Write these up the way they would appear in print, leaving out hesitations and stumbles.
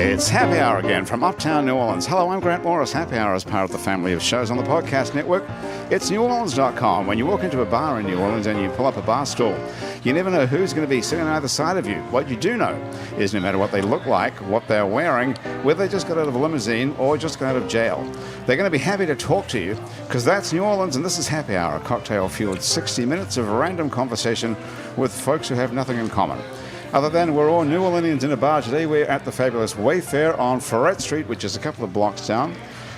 It's Happy Hour again from Uptown New Orleans. Hello, I'm Grant Morris. Happy Hour is part of the family of shows on the podcast network. It's NewOrleans.com. When you walk into a bar in New Orleans and you pull up a bar stool, you never know who's going to be sitting on either side of you. What you do know is no matter what they look like, what they're wearing, whether they just got out of a limousine or just got out of jail, they're going to be happy to talk to you because that's New Orleans and this is Happy Hour, a cocktail-fueled 60 minutes of random conversation with folks who have nothing in common. Other than we're all New Orleanians in a bar today, we're at the fabulous Wayfare on Ferret Street, which is a couple of blocks down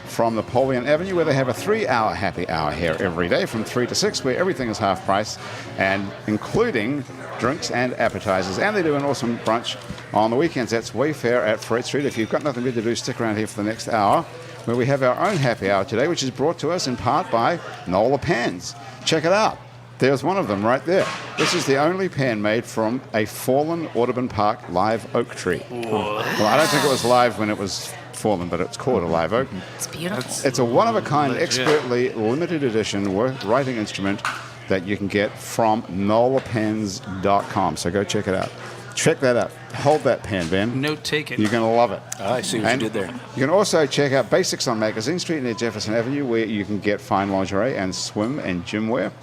from Napoleon Avenue, where they have a 3-hour happy hour here every day from 3 to 6, where everything is half price, and including drinks and appetizers. And they do an awesome brunch on the weekends. That's Wayfare at Ferret Street. If you've got nothing better to do, stick around here for the next hour, where we have our own happy hour today, which is brought to us in part by Nola Pens. Check it out. There's one of them right there. This is the only pen made from a fallen Audubon Park live oak tree. Well, I don't think it was live when it was fallen, but it's called a live oak. It's beautiful. It's a one-of-a-kind, expertly limited edition writing instrument that you can get from nolapens.com. So go check it out. Check that out. Hold that pen, Ben. Note taken. You're going to love it. I see what you did there. You can also check out Basics on Magazine Street near Jefferson Avenue, where you can get fine lingerie and swim and gym wear.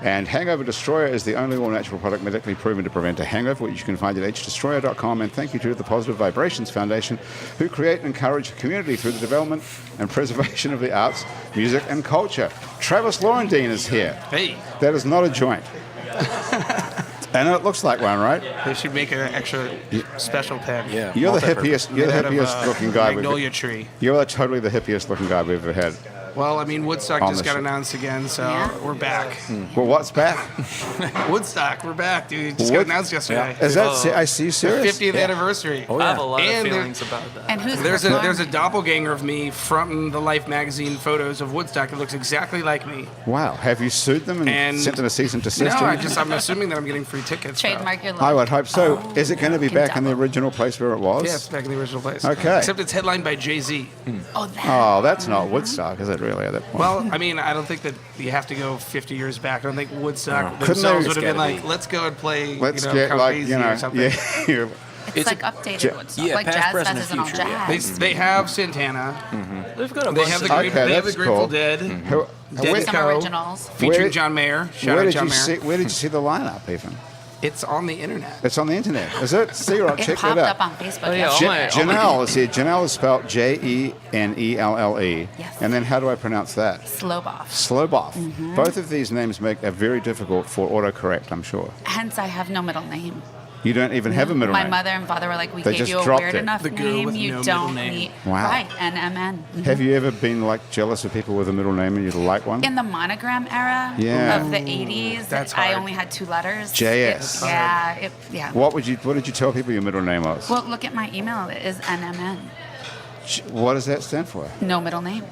And Hangover Destroyer is the only all-natural product medically proven to prevent a hangover, which you can find at hdestroyer.com. And thank you to the Positive Vibrations Foundation, who create and encourage a community through the development and preservation of the arts, music, and culture. Travis Laurendine is here. Hey. That is not a joint. And it looks like one, right? They should make an extra special pen. Yeah. You're the hippiest. You're the hippiest looking guy. Magnolia tree. You're totally the hippiest looking guy we've ever had. Well, I mean, Woodstock On just the got show. announced again, so we're back. Well, what's back? Woodstock, we're back, dude. It just got announced yesterday. Is that? I see. Serious? 50th anniversary. Oh, I have a yeah. lot And of feelings about that. And who's There's performing? a doppelganger of me from the Life magazine photos of Woodstock. It looks exactly like me. Wow. Have you sued them and And sent them a cease and desist? No, or I'm anything? assuming that I'm getting free tickets. so- trademark your look. I would hope so. Is it going to be can back in the double. original place where it was? Yeah, it's back in the original place. Okay. Except it's headlined by Jay-Z. Oh, that. Oh, that's not Woodstock, is it really, at that point? Well, I mean, I don't think that you have to go 50 years back. I don't think Woodstock Couldn't themselves they- would have been It's gotta like, be. let's go and play, let's you know, get Count like, Basie you know, or something. yeah. It's like updated Woodstock. yeah, like past, Jazz present, Fest and isn't all future, jazz. They have Santana. They've got a They bunch have the, of Okay, they have the that's Grateful cool. Dead. Who- Dead where, Some Co. originals. Featuring Where- John Mayer. Shout where out did John you Mayer. see? Where did you see the lineup? Even It's on the internet. it's on the internet. Is it? See, right, It check popped that up out. on Facebook. Oh, yeah, yesterday. Janelle is here. Janelle is spelled Jenelle. Yes. And then how do I pronounce that? Sloboff. Sloboff. Mm-hmm. Both of these names make it very difficult for autocorrect, I'm sure. Hence, I have no middle name. You don't even have a middle My name. mother and father were like, we They gave just you a dropped weird it. enough The girl name, with you no don't middle name. need. Wow. Right, NMN. Have you ever been like jealous of people with a middle name and you'd like one? In the monogram era Yeah. of the 80s, That's I hard. only had 2 letters. JS. Yeah. What did you tell people your middle name was? Well, look at my email. It is NMN. What does that stand for? No middle name.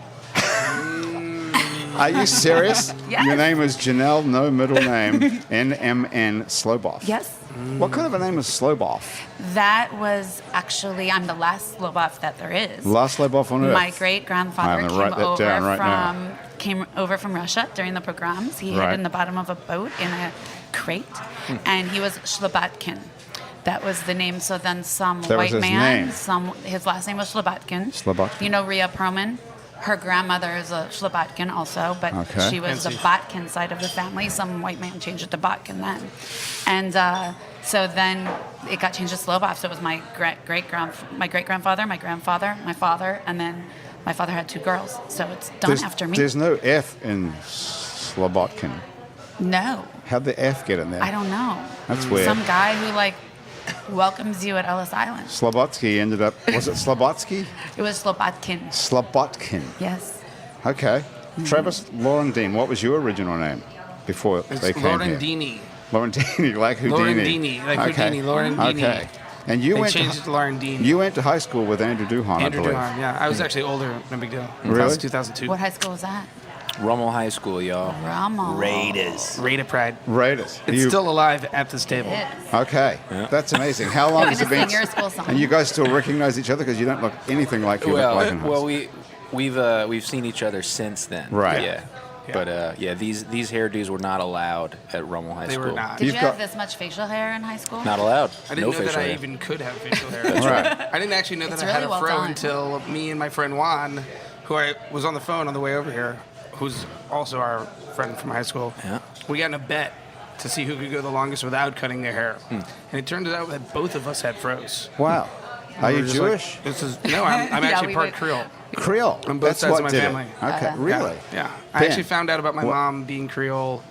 Are you serious? Yes. Your name is Janelle, no middle name, NMN Sloboff. Yes. What kind of a name is Sloboff? That was actually, I'm the last Sloboff that there is. Last Sloboff on earth. My great grandfather I'm gonna write that down right now. came over from Russia during the pogroms. He Right. hid in the bottom of a boat in a crate, and he was Slobodkin. That was the name. So then some That was white his man, name. his last name was Slobodkin. Slobodkin. You know Rhea Perlman? Her grandmother is a Slobodkin also, but Okay. she was the Fancy. Botkin side of the family. Some white man changed it to Botkin then. And so then it got changed to Sloboff. So it was my great-grandfather, my grandfather, my father, and then my father had 2 girls. So it's done after me. There's no F in Slobodkin. No, How'd the F get in there? I don't know. That's weird. Some guy who like welcomes you at Ellis Island. Slobodsky ended up, was it Slobodsky? It was Slobodkin. Slobodkin. Yes. Okay. Mm-hmm. Travis Laurendine, what was your original name before It's they came here? Laurendine. Laurendini, like Houdini. Laurendini, like Houdini, Laurendini. Okay. And you They went changed to, it to Laurendine. you went to high school with Andrew Duhon, Andrew I believe. Duhon, yeah. I was actually older, no big deal. Really? That was 2002. What high school was that? Rummel High School, y'all. Rommel. Raiders. Rate of Pride. Raiders. It's You- still alive at this table. It is. Okay. That's amazing. How long We're has it gonna been? sing your school song. And you guys still recognize each other because you don't look anything like you look like in high Well, school. we've seen each other since then. Right. Yeah. But these hairdos were not allowed at Rummel High They School. were not. Did You've you got- have this much facial hair in high school? Not allowed. I didn't no know that facial I hair. even could have facial hair. Right. I didn't actually know that It's I had really a well fro done. until me and my friend Juan, who I was on the phone on the way over here, who's also our friend from high school. Yeah. We got in a bet to see who could go the longest without cutting their hair. And it turned out that both of us had fros. Wow. Are We you were just Jewish? Like, no, I'm Yeah, actually we part would- Creole. Creole. On both That's sides what of my did family. It. Okay, really? Yeah. I Ben, actually found out about my what- mom being Creole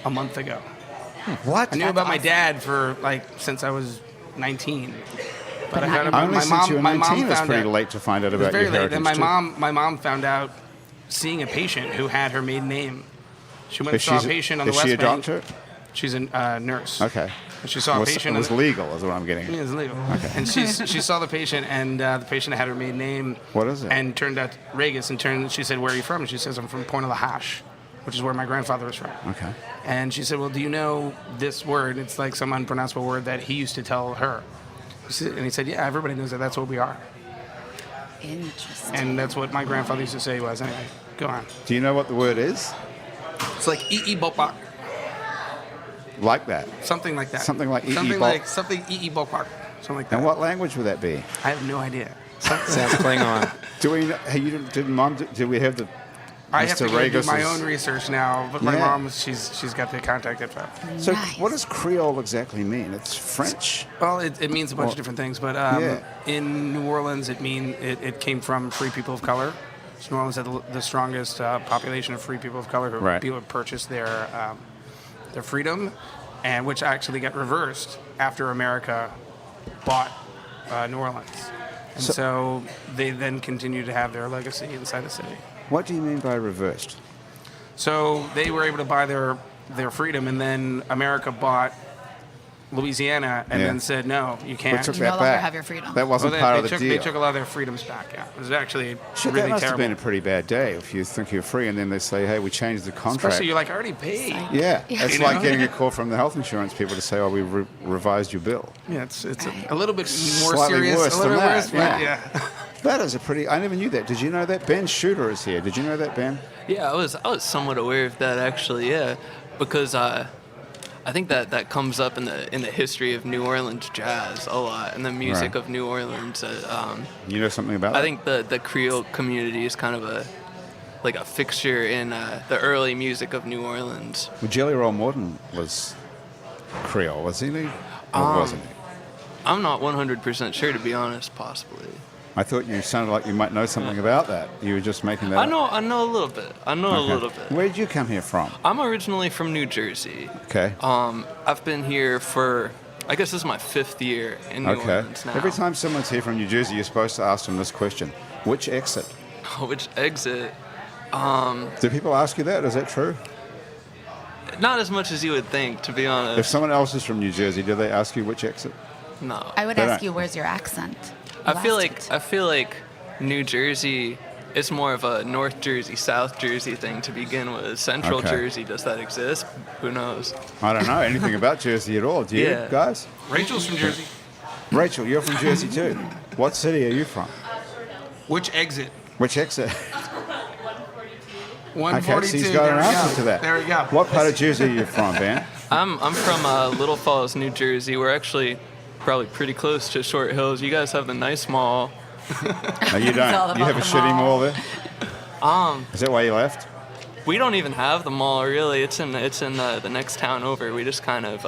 a month ago. What? I knew That's about my awesome. dad for since I was 19. But I found out Only my since mom. you were My 19 mom was found pretty out. late to find out It was about very your late. heritage. Then too. my mom found out seeing a patient who had her maiden name. She went and Is saw a she- patient on the is West she a Bank. doctor? She's a nurse. Okay. And she saw a patient. It was legal, is what I'm getting. It was legal. And she saw the patient, and the patient had her maiden name. What is it? And turned out Regis. And she said, "Where are you from?" And she says, "I'm from Point of the Hash, which is where my grandfather was from." Okay. And she said, "Well, do you know this word? It's like some unpronounceable word that he used to tell her." And he said, "Yeah, everybody knows that. That's what we are." Interesting. And that's what my grandfather used to say was. Anyway, go on. Do you know what the word is? It's like bopak, Like that. something like that. Something like something bop. like something bopak, something like that. And what language would that be? I have no idea. Sounds Klingon. Do we? Hey, you did Mom? Did we have the? I have to Mr. go do Regis my is- own research now, but my Yeah. mom, she's got the contact info. So Nice. what does Creole exactly mean? It's French. Well, it means a bunch of different things, but Yeah. in New Orleans, it came from free people of color. So New Orleans had the strongest population of free people of color who Right. people would purchase their freedom, and which actually got reversed after America bought New Orleans. And so they then continue to have their legacy inside the city. What do you mean by reversed? So they were able to buy their freedom, and then America bought Louisiana, and Yeah. then said, "No, you We can't." took You that no longer back. have your freedom. That wasn't Well, part of the took, deal. they took a lot of their freedoms back. Yeah, it was actually Shit, really that must terrible. have been a pretty bad day if you think you're free and then they say, "Hey, we changed the contract." Especially you're like, I already paid. Yeah, it's You like know? getting a call from the health insurance people to say, "Oh, we revised your bill." Yeah, it's a little bit more Slightly serious. worse a little than bit worse, that, but yeah. yeah. That is a pretty. I never knew that. Did you know that? Ben Shooter is here. Did you know that, Ben? Yeah, I was somewhat aware of that actually. Yeah, because I think that comes up in the history of New Orleans jazz a lot, and the music Right. of New Orleans. You know something about I that? think the Creole community is kind of a fixture in the early music of New Orleans. Well, Jelly Roll Morton was Creole, wasn't he? Or wasn't he? I'm not 100% sure, to be honest. Possibly. I thought you sounded like you might know something about that. You were just making that I up. know a little bit. I know a Okay. little bit. Where did you come here from? I'm originally from New Jersey. Okay. I've been here for, I guess this is my 5th year in New Okay. Orleans now. Every time someone's here from New Jersey, you're supposed to ask them this question: which exit? Which exit? Do people ask you that? Is that true? Not as much as you would think, to be If honest. someone else is from New Jersey, do they ask you which exit? No. I would They ask don't. you, where's your accent? I feel Last like New Jersey is more of a North Jersey, South Jersey thing to begin with. Central Okay. Jersey, does that exist? Who knows? I don't know anything about Jersey at all. Do you, Yeah. guys? Rachel's from Jersey. Rachel, you're from Jersey too. What city are you from? Which exit? Which exit? 142. Okay, so he's got there an we answer go. to that. There we go. What part of Jersey are you from, Ben? I'm from Little Falls, New Jersey. We're actually probably pretty close to Short Hills. You guys have a nice mall. No, you It's all don't. You about have a the shitty mall. mall there? Is that why you left? We don't even have the mall really. It's in the next town over. We just kind of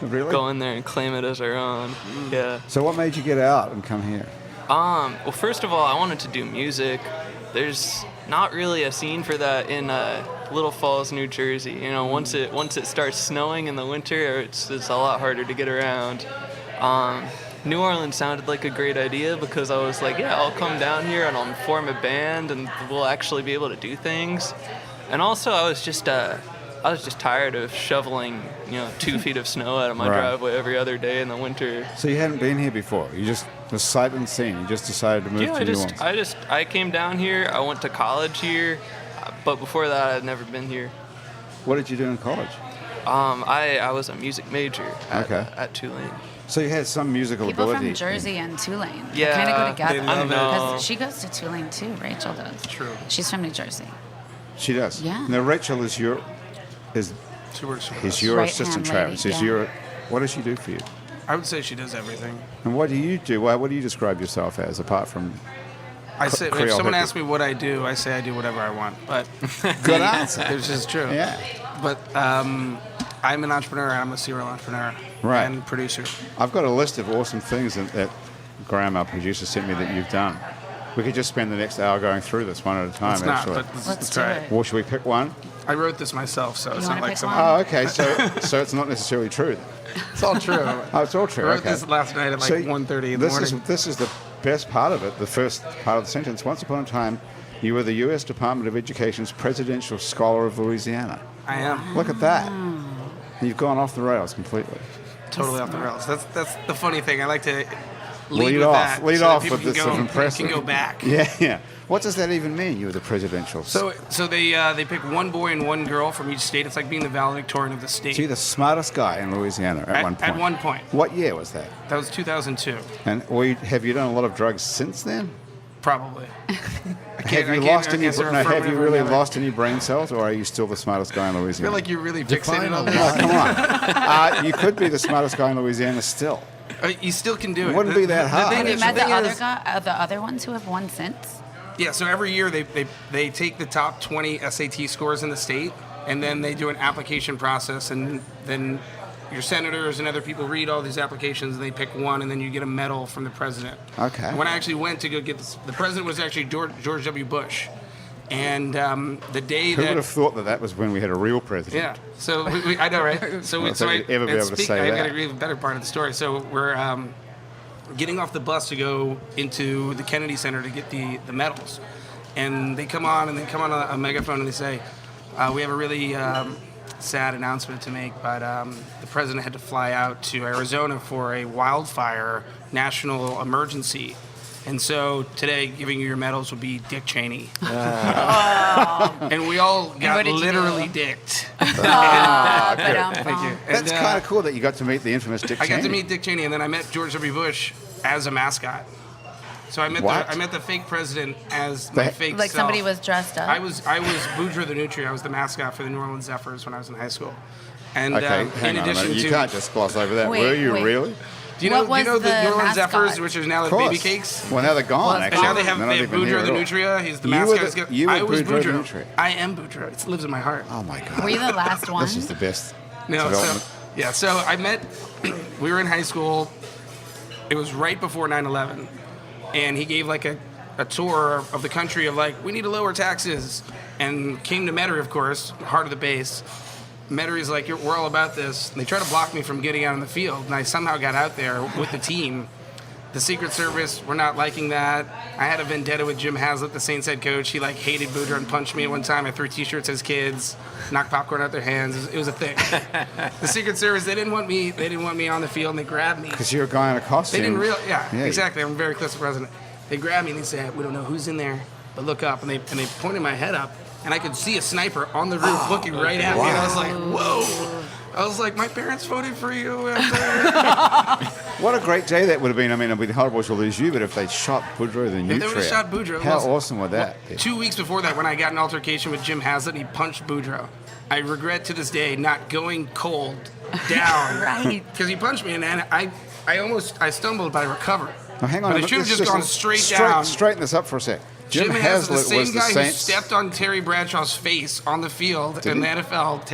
Really? go in there and claim it as our own. Yeah. So what made you get out and come here? Well, first of all, I wanted to do music. There's not really a scene for that in Little Falls, New Jersey. You know, once it starts snowing in the winter, it's a lot harder to get around. New Orleans sounded like a great idea because I was like, yeah, I'll come down here and I'll form a band and we'll actually be able to do things. And also, I was just tired of shoveling, 2 feet of snow out of my Right. driveway every other day in the winter. So you hadn't been here before. You just was sight unseen. You just decided to move Yeah, to New Orleans. I came down here. I went to college here, but before that, I'd never been here. What did you do in college? I was a music major Okay. at Tulane. So you had some musical People ability. from Jersey and Tulane. Yeah, Kind of go together. they love it. Because she goes to Tulane too. Rachel does. True. She's from New Jersey. She does. Yeah. Now Rachel is She works for is us. your Right-hand assistant, lady, Travis. Is yeah. your what does she do for you? I would say she does everything. And what do you do? What do you describe yourself as, apart from... I say, if Creole someone hippie. asks me what I do, I say I do whatever I want. But Good answer. which is true. Yeah. But I'm an entrepreneur, and I'm a serial entrepreneur Right. and producer. I've got a list of awesome things that Graham, our producer, sent me that you've done. We could just spend the next hour going through this one at a time, It's not, actually. but Let's let's do try it. Well, should we pick one? I wrote this myself, so it's You not wanna like pick someone. one? Oh, okay. So it's not necessarily true. It's all true. Oh, it's all I true. wrote Okay. this last night at like 1:30 in the morning. This is the best part of it. The first part of the sentence. Once upon a time, you were the U.S. Department of Education's Presidential Scholar of Louisiana. I am Look at that. You've gone off the rails completely. totally off the rails. That's the funny thing. I like to Lead with off. that. Lead so that off people with can this go, of impressive. Can go back. Yeah. What does that even mean? You were the presidential. So they pick one boy and one girl from each state. It's like being the valedictorian of the state. So you're the smartest guy in Louisiana at one point. At one point. What year was that? That was 2002, And have you done a lot of drugs since then? probably. Have you lost any? answer No, have you affirmative or really never. lost any brain cells, or are you still the smartest guy in I Louisiana? feel like you're really Define fixated on a this. lot. Come on. You could be the smartest guy in Louisiana still. You still can do it. Wouldn't be that hard. thing Have you is- met the thing other is- the other ones who have won since? Yeah, so every year they take the top 20 SAT scores in the state, and then they do an application process, and then your senators and other people read all these applications, and they pick one, and then you get a medal from the president. Okay. And when I actually went to go get this, the president was actually George W. Bush, and the day Who that would have thought that was when we had a real president? yeah, so I know, right? So, Well, so you'd ever be able to say I that. got to read the better part of the story. So we're getting off the bus to go into the Kennedy Center to get the medals, and they come on a megaphone and they say, "We have a really sad announcement to make, but the president had to fly out to Arizona for a wildfire national emergency." And so today, giving you your medals would be Dick Cheney. And we all what got did you do? literally dicked. Thank Thank you. That's And, kind of cool that you got to meet the infamous Dick I Cheney. got to meet Dick Cheney, and then I met George W. Bush as a mascot. So I met What? the fake president as my The- fake Like self. somebody was dressed up. I was Boudreaux the Nutria. I was the mascot for the New Orleans Zephyrs when I was in high school. And Okay, in hang on a addition minute. You to, can't just gloss over that. Wait, Were you wait. really? do you know What was the New Orleans mascot? Zephyrs, which are now Of the course. baby cakes? Well, now they're gone, Well, actually. And now they have They're not even here Boudreaux the at all. Nutria. He's the You were mascot. you were I was Boudreaux the Boudreaux. Nutria. I am Boudreaux. It lives in my heart. Oh, my God. Were you the last one? This is the best No, development. so I met, we were in high school. It was right before 9/11, and he gave like a tour of the country of like, we need to lower taxes, and came to Metairie, of course, heart of the base. Metairie's like, we're all about this. And they tried to block me from getting out on the field, and I somehow got out there with the team. The Secret Service were not liking that. I had a vendetta with Jim Haslett, the Saints head coach. He like hated Boudreaux and punched me at one time. I threw T-shirts as kids, knocked popcorn out their hands. It was a thing. The Secret Service, they didn't want me on the field, and they grabbed me. Because you're a guy in a costume. They didn't realize, yeah, Yeah, exactly. I'm very close to the president. They grabbed me and they said, "We don't know who's in there, but look up." And they pointed my head up, and I could see a sniper on the roof looking right at me. And I was like, "Whoa!" I was like, "My parents voted for you." What a great day that would have been. I mean, it'd be horrible to lose you, but if they'd shot Boudreaux the Nutria. If they would have shot Boudreaux, How listen, awesome would that be? 2 weeks before that, when I got an altercation with Jim Haslett, and he punched Boudreaux. I regret to this day not going cold down, Right. Because he punched me, and then I stumbled, but I recovered. Now, hang on. But I look, should have let's just gone straight down. Straighten this up for a sec. Jim Haslett, the was same the guy who Saints. stepped on Terry Bradshaw's face on the field in the NFL.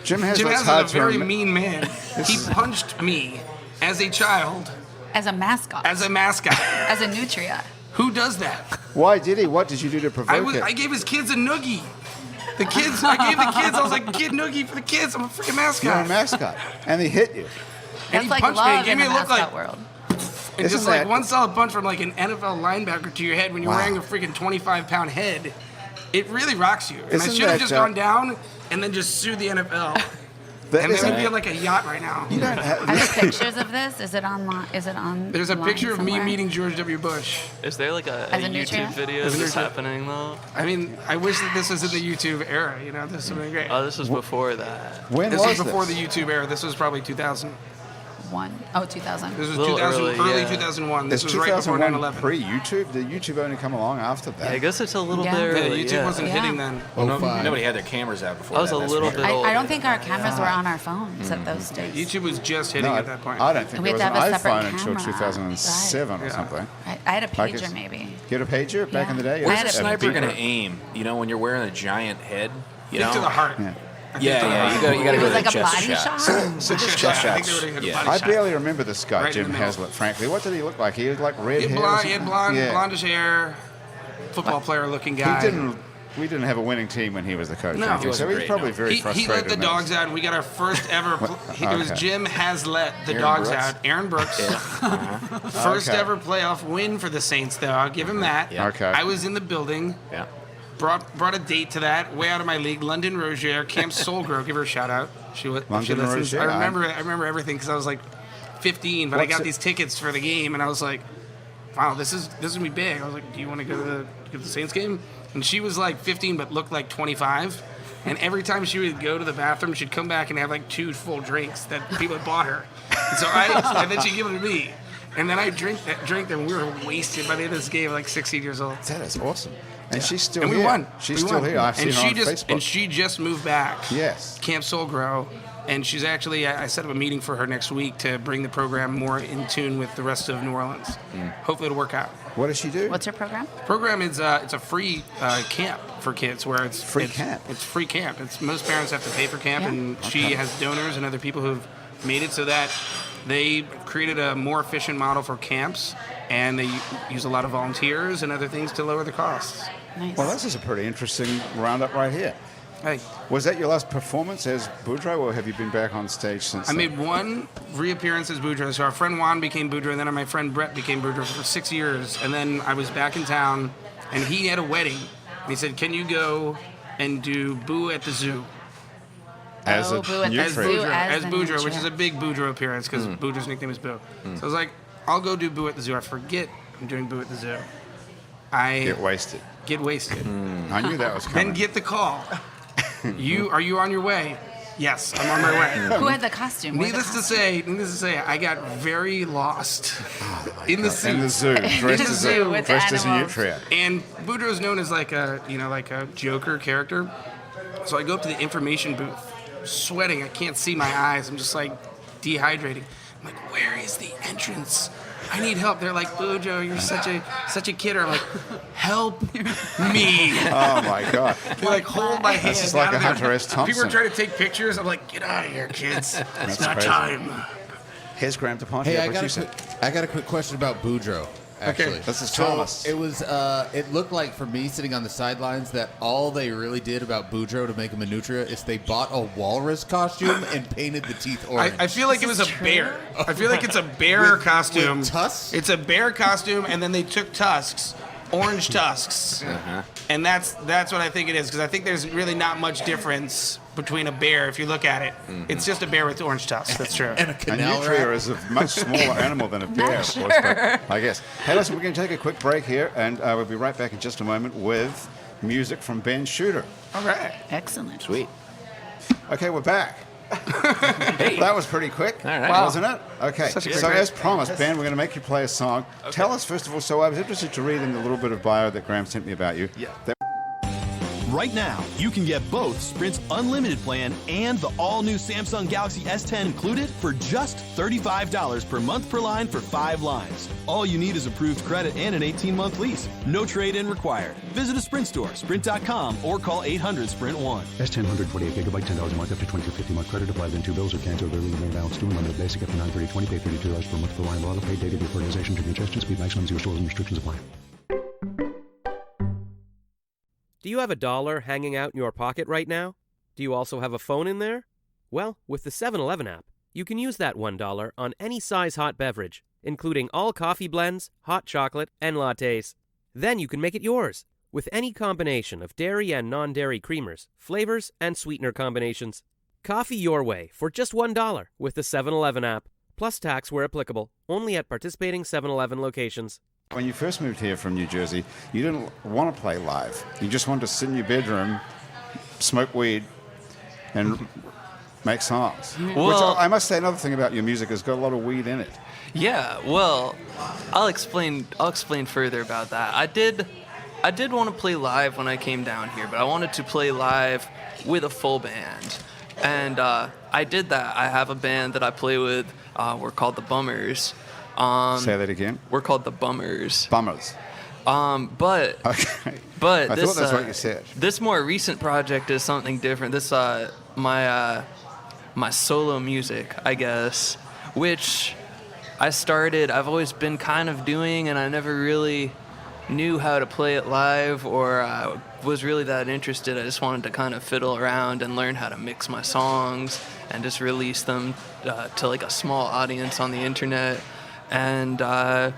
Jim Haslett's Haslett's hard a to very remember. mean man. He punched me as a child, As a mascot. as a mascot. As a nutria. Who does that? Why did he? What did you do to provoke it? I gave his kids a noogie. I gave the kids, I was like, kid noogie for the kids. I'm a freaking You're a mascot. mascot. And he hit you. And That's he like punched me and love gave in me the a look mascot like, world. and just Isn't like that- one solid punch from like an NFL linebacker to your head when you're Wow. wearing a freaking 25-pound head. It really rocks you. And Isn't I should have that, just gone down and then just sued the NFL. That And isn't- then we'd be on like a yacht right now. you don't have, Are there pictures of this? Is it online? Is it on? There's a picture of me somewhere? meeting George W. Bush. Is there like a As a YouTube nutrient? video As of a this nutrient. happening though? I mean, I wish that this was in the YouTube era. You know, this would have been great. Oh, this was before that. when This was was before this? the YouTube era. This was probably 2000. 2001. Oh, 2000. This was Little 2000, early yeah. 2001. This Is was right before 2001 9/11. pre-YouTube? Did YouTube only come along after that? Yeah, I guess it's a little Yeah. bit Yeah, early. YouTube yeah. wasn't Yeah. hitting then. Oh, 05. Nobody had their cameras out before I was that, a that's little for bit sure. old. I don't think our cameras were on our phones at those days. YouTube was just hitting No, at that point. I don't think We there was had an to have a separate iPhone until camera. 2007 or Right. something. I had a I guess- pager maybe. You had a pager back in the day? I Where's had the a sniper beeper? going to aim? You know, when you're wearing a giant head? You Think know? to the heart. Yeah. Yeah, you got to It go was to like the a chest body shot. shot. So just Yeah, chest I think they shots. would've hit a Yeah. body I shot. barely remember this guy, Right in Jim the middle. Haslett, frankly. What did he look like? He had like red He hair. had or blonde, something? blondish hair, football player looking guy. We didn't have a winning team when he was the coach. No. frankly, He so wasn't he's great, probably no. very He frustrated. let the with dogs us. out, and we got our first ever. It was Okay. Jim Haslett, the Aaron dogs Brooks? out. Aaron Brooks. First Okay. ever playoff win for the Saints, though. I'll give him that. Yeah. Okay. I was in the building. Yeah. Brought a date to that, way out of my league. London Rozier, Camp Soulgrove, give her a shout out. She London listens. Rozier, I remember everything because I was like 15, but I What's got it- these tickets for the game, and I was like, wow, this is gonna be big. I was like, do you want to go to the Saints game? And she was like 15, but looked like 25. And every time she would go to the bathroom, she'd come back and have like 2 full drinks that people had bought her. And so and then she'd give them to me. And then I drink them. And we were wasted by the end of this game, like 16 years old. That is awesome. And she's still And here. we won. She's We still won. here. I've seen and her she on just Facebook. and she just moved back. Yes. Camp Soul Grow, and she's actually. I set up a meeting for her next week to bring the program more in tune with the rest of New Orleans. Hopefully, it'll work out. What does she do? What's your program? The program is it's a free camp for kids where it's Free it's- camp? It's free camp. It's most parents have to pay for camp, Yeah. and she has donors and other people who've made it so that they created a more efficient model for camps, and they use a lot of volunteers and other things to lower the costs. Nice. Well, this is a pretty interesting roundup right here. Hey, Was that your last performance as Boudreaux, or have you been back on stage since I then? made one reappearance as Boudreaux. So our friend Juan became Boudreaux, and then my friend Brett became Boudreaux for 6 years. And then I was back in town, and he had a wedding. And he said, "Can you go and do Boo at the Zoo?" As a Boo at the new As Zoo, friend. Boudreaux, as as the Boudreaux, Nutria. which is a big Boudreaux appearance because Boudreaux's nickname is Boo. So I was like, "I'll go do Boo at the Zoo." I forget I'm doing Boo at the Zoo. I Get wasted. get wasted. I knew that was coming. Then get the call. Are you on your way? Yes, I'm on my way. Who had the costume? Where the Needless to costume? say, I got very lost in the In the suit. zoo, dressed the as zoo a, with the dressed as a animals. nutria. And Boudreaux's known as like a Joker character. So I go up to the information booth, sweating. I can't see my eyes. I'm just like dehydrating. I'm like, where is the entrance? I need help. They're like, Boudreaux, you're such a kidder. I'm like, help me. Oh my God. They like hold my hand. just like out of a there. Hunter S. People Thompson. are trying to take pictures. I'm like, get out of here, kids. It's not crazy. time. Here's Graham DePonte. Hey, what you said. I got a quick question about Boudreaux. Actually, this is So Thomas. It was. It looked like for me sitting on the sidelines that all they really did about Boudreaux to make him a nutria is they bought a walrus costume and painted the teeth orange. I feel like it was a bear. I feel like it's a bear costume. with tusks? It's a bear costume, and then they took tusks, orange tusks, and that's what I think it is. Because I think there's really not much difference between a bear if you look at it. It's just a bear with orange tusks. That's true. and a A canal nutria rat. is a much smaller animal than a bear, of course, but I guess. Hey, listen, we're going to take a quick break here, and we'll be right back in just a moment with music from Ben Shooter. All right. Excellent. Sweet. Okay, we're back. That was pretty quick, All right. wasn't it? Okay, Such a great so break. as promised, Ben, we're going to make you play a song. Tell us, first of all, so I was interested to read in the little bit of bio that Graham sent me about you. Yeah. That Right now, you can get both Sprint's unlimited plan and the all-new Samsung Galaxy S10 included for just $35 per month per line for 5 lines. All you need is approved credit and an 18-month lease. No trade-in required. Visit a Sprint store, sprint.com, or call 800-SPRINT-1. S10 128 gigabyte, $10 a month, up to 2250 month credit applied, then 2 bills or canceled early, mail balance due, unlimited basic after 93020, pay $32 per month per line, auto pay, data defertilization to congestion, speed maximum, 0 stores and restrictions apply. Do you have $1 hanging out in your pocket right now? Do you also have a phone in there? Well, with the 7-Eleven app, you can use that $1 on any size hot beverage, including all coffee blends, hot chocolate, and lattes. Then you can make it yours with any combination of dairy and non-dairy creamers, flavors, and sweetener combinations. Coffee your way for just $1 with the 7-Eleven app, plus tax where applicable, only at participating 7-Eleven locations. When you first moved here from New Jersey, you didn't want to play live. You just wanted to sit in your bedroom, smoke weed, and make songs. Well- Which I must say, another thing about your music has got a lot of weed in it. Yeah, well, I'll explain further about that. I did want to play live when I came down here, but I wanted to play live with a full band. And I did that. I have a band that I play with. We're called the Bummers. Say that again. We're called the Bummers. Bummers. But Okay. but I this, thought that's what you said. This more recent project is something different. This my solo music, I guess, which I've always been kind of doing, and I never really knew how to play it live or was really that interested. I just wanted to kind of fiddle around and learn how to mix my songs and just release them to like a small audience on the internet. And I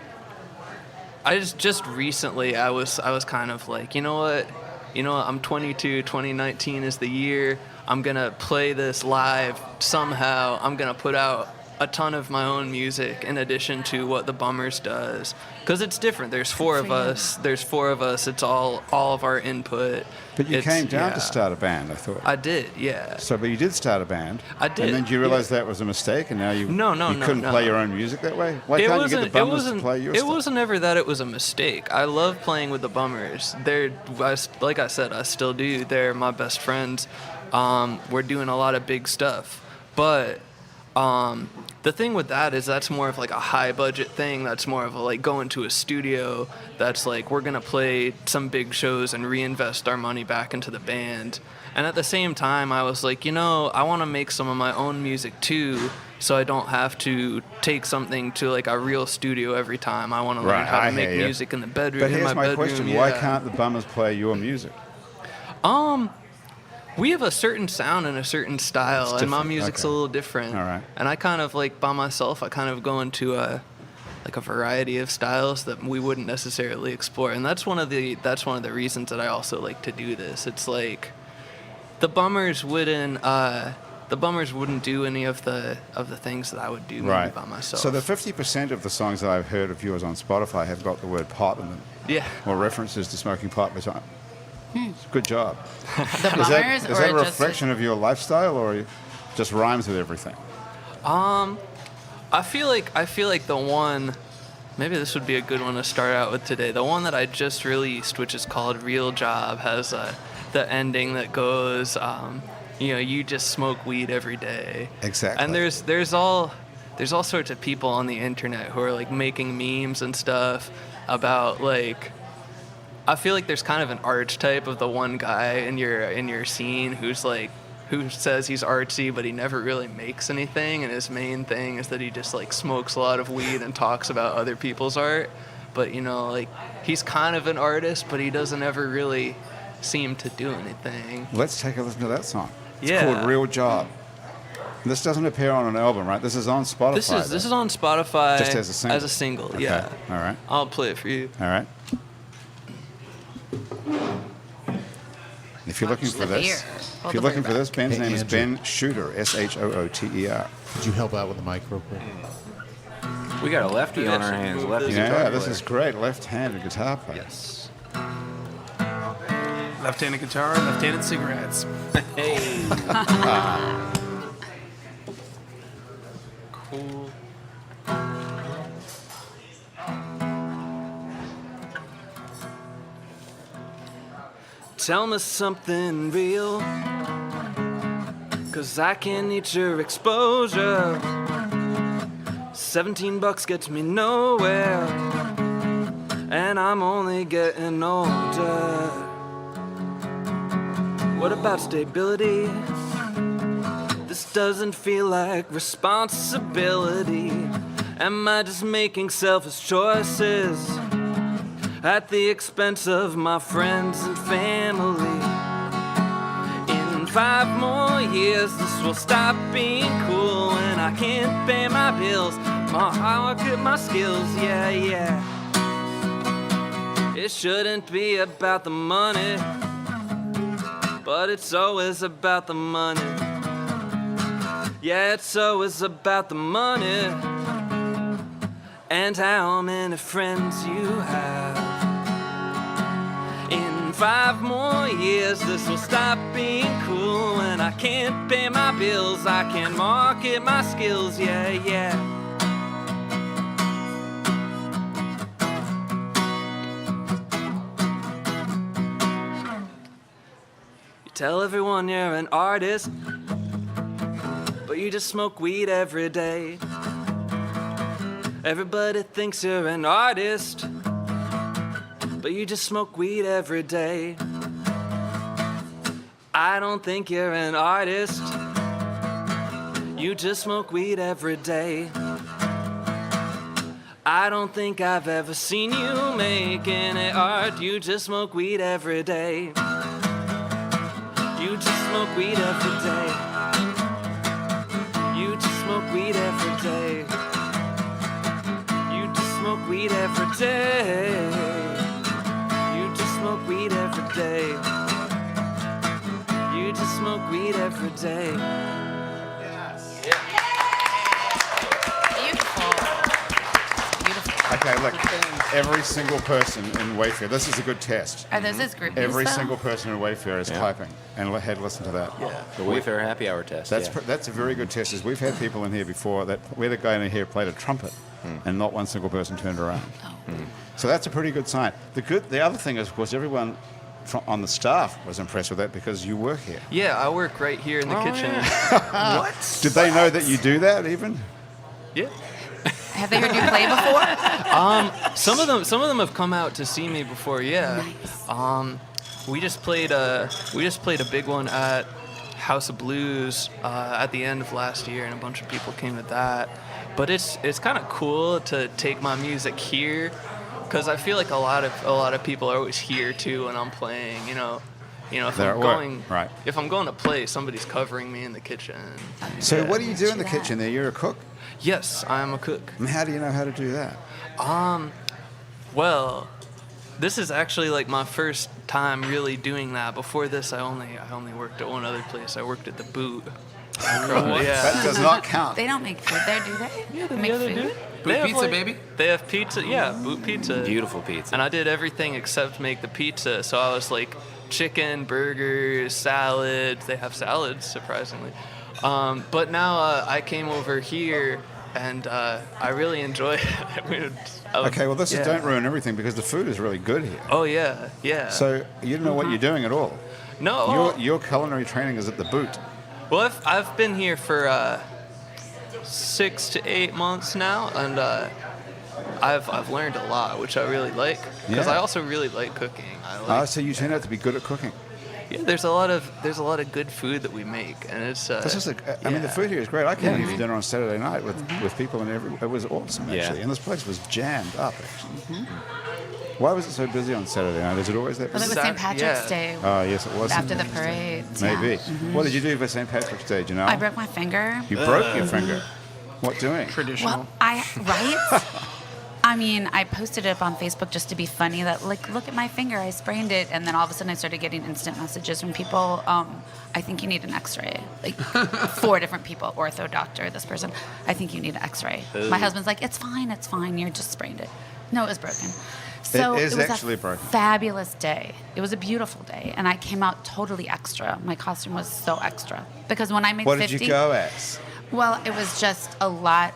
just recently I was kind of like, you know what, I'm 22, 2019 is the year. I'm going to play this live somehow. I'm going to put out a ton of my own music in addition to what the Bummers does, because it's different. There's four of us. It's all of our input. But you came down to start a band, I thought. I did, yeah. So, but you did start a band. I did. And then you realized that was a mistake, and now you couldn't no. play your own music that way? Why can't you get the Bummers to play your It stuff? wasn't ever that it was a mistake. I love playing with the Bummers. Like I said, I still do. They're my best friends. We're doing a lot of big stuff. But the thing with that is that's more of like a high budget thing. That's more of a like going to a studio. That's like we're going to play some big shows and reinvest our money back into the band. And at the same time, I was like, I want to make some of my own music too, so I don't have to take something to like a real studio every time. I want to learn how to make music in the bedroom. But here's in my bedroom. question. Yeah. Why can't the Bummers play your music? We have a certain sound and a certain style, and my music's a little different. All right. And I kind of like by myself, I kind of go into a variety of styles that we wouldn't necessarily explore, and that's one of the reasons that I also like to do this. It's like the Bummers wouldn't do any of the things that I would do maybe by myself. So the 50% of the songs that I've heard of yours on Spotify have got the word pot in them. Yeah. Or references to smoking pot. Good job. The Bummers, Is that a reflection of your lifestyle, or just rhymes with everything? I feel like the one, maybe this would be a good one to start out with today. The one that I just released, which is called Real Job, has the ending that goes, you just smoke weed every day. Exactly. And there's all sorts of people on the internet who are like making memes and stuff about like. I feel like there's kind of an archetype of the one guy in your scene who says he's artsy, but he never really makes anything, and his main thing is that he just like smokes a lot of weed and talks about other people's art. But like he's kind of an artist, but he doesn't ever really seem to do anything. Let's take a listen to that song. It's Yeah. called Real Job. This doesn't appear on an album, right? This is on Spotify. This is on Spotify just as a single. As a single, Okay. yeah. All right. I'll play it for you. All right. If you're looking for this, Ben's name is Ben Shooter, Shooter. Could you help out with the mic real quick? We got a lefty on our hands. Lefty guitar Yeah, this player. is great. Left-handed guitar player. Yes. Left-handed guitar, left-handed cigarettes. Hey. Cool. Tell me something real, 'cause I can't eat your exposure. $17 gets me nowhere, and I'm only getting older. What about stability? This doesn't feel like responsibility. Am I just making selfish choices at the expense of my friends and family? In 5 more years, this will stop being cool, and I can't pay my bills, my hard work, my skills, yeah. It shouldn't be about the money, but it's always about the money. Yeah, it's always about the money and how many friends you have. In 5 more years, this will stop being cool. When I can't pay my bills, I can market my skills, yeah, yeah. You tell everyone you're an artist, but you just smoke weed every day. Everybody thinks you're an artist, but you just smoke weed every day. I don't think you're an artist. You just smoke weed every day. I don't think I've ever seen you make any art. You just smoke weed every day. You just smoke weed every day. You just smoke weed every day. You just smoke weed every day. Smoke weed every day. You just smoke weed every day. Yes. Beautiful. Beautiful. Okay, look, every single person in Wayfare, this is a good test. Are those his groupies, Every though? single person in Wayfare is clapping. And listen to that. Yeah, the Wayfare happy hour test. That's a very good test. Is we've had people in here before where the guy in here played a trumpet and not one single person turned around. So that's a pretty good sign. The other thing is, of course, everyone on the staff was impressed with that because you work here. Yeah, I work right here in the kitchen. Yeah. What? Did they know that you do that even? Yeah. Have they heard you play before? Some of them have come out to see me before. Yeah. Nice. We just played a big one at House of Blues at the end of last year, and a bunch of people came to that. But it's kind of cool to take my music here, because I feel like a lot of people are always here too when I'm playing. You know, if They're I'm at going work. Right. if I'm going to play, somebody's covering me in the kitchen. So Yeah. what do you do in the kitchen there? You're a cook? Yes, I'm a cook. And how do you know how to do that? Well, this is actually like my first time really doing that. Before this, I only worked at one other place. I worked at the Boot. Yeah. That does not count. They don't make food there, do they? Yeah, they make do. Boot pizza, baby. They have pizza. Yeah, Boot pizza. Beautiful pizza. And I did everything except make the pizza. So I was like chicken, burgers, salads. They have salads, surprisingly. But now I came over here, and I really enjoy it. Okay, well, don't ruin everything, because the food is really good here. Oh, yeah, yeah. So you don't know what you're doing at all. No. Your culinary training is at the Boot. Well, I've been here for 6 to 8 months now, and I've learned a lot, which I really like, because I also really like cooking. So you turned out to be good at cooking. Yeah, there's a lot of good food that we make, and it's. I mean, the food here is great. I came here for dinner on Saturday night with people, and it was awesome actually. And this place was jammed up actually. Why was it so busy on Saturday night? Is it always that Well, busy? it was St. Patrick's Day. Oh, yes, it was. After the parade. Maybe. Yeah. What did you do for St. Patrick's Day? Do you know? I broke my finger. You broke your finger. What doing? Traditional. Well, right? I mean, I posted it up on Facebook just to be funny that, like, look at my finger, I sprained it. And then all of a sudden I started getting instant messages from people, I think you need an x-ray. Like 4 different people, ortho, doctor, this person. I think you need an x-ray. My husband's like, it's fine, you just sprained it. No, it was broken. So it is was actually a broken. fabulous day. It was a beautiful day. And I came out totally extra. My costume was so extra. Because when I made 50... What did you go as? Well, it was just a lot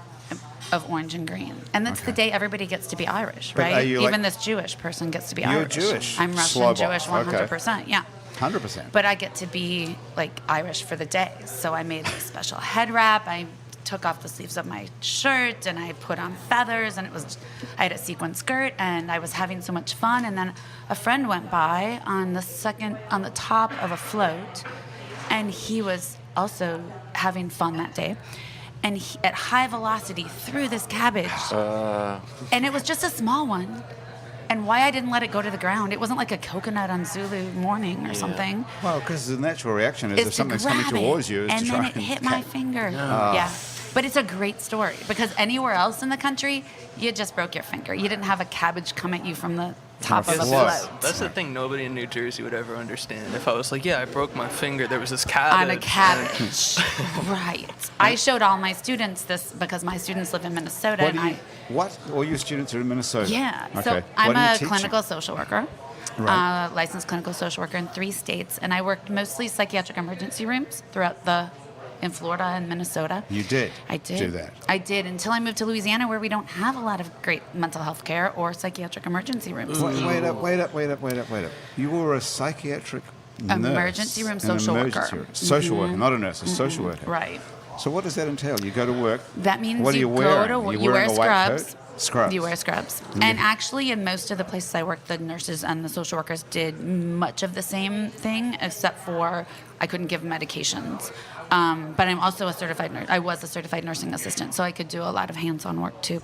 of orange and green. And that's the day everybody gets to be Irish, But right? are you Even like- this Jewish person gets to be You're Irish. Jewish. I'm Russian Slobber. Jewish 100%, yeah. 100%. But I get to be like Irish for the day. So I made a special head wrap. I took off the sleeves of my shirt and I put on feathers, and I had a sequin skirt, and I was having so much fun. And then a friend went by on the top of a float, and he was also having fun that day. And he, at high velocity, threw this cabbage. And it was just a small one. And why I didn't let it go to the ground, it wasn't like a coconut on Zulu morning or something. Well, because the natural reaction is It's if to something's coming grab it, towards you is and to try then it hit my finger. Yeah. But it's a great story, because anywhere else in the country, you just broke your finger. You didn't have a cabbage come at you from the top of a float. That's the thing nobody in New Jersey would ever understand. If I was like, yeah, I broke my finger, there was this cabbage. On a cabbage. Right. I showed all my students this because my students live in Minnesota. What? All your students are in Minnesota? Yeah. Okay. So What I'm are you a teaching? clinical social worker. Right. Licensed clinical social worker in 3 states, and I worked mostly psychiatric emergency rooms in Florida and Minnesota. You did? I did. Do that? I did until I moved to Louisiana, where we don't have a lot of great mental health care or psychiatric emergency rooms. Wait up. You were a psychiatric nurse. Emergency room an social emergency worker. room. Social worker, not a nurse, a social worker. Right. So what does that entail? You go to work. That means what are you wearing? you wear wearing a white scrubs. coat? Scrubs. You wear scrubs. And actually, in most of the places I worked, the nurses and the social workers did much of the same thing, except for I couldn't give medications. But I'm also a certified nurse. I was a certified nursing assistant, so I could do a lot of hands-on work too.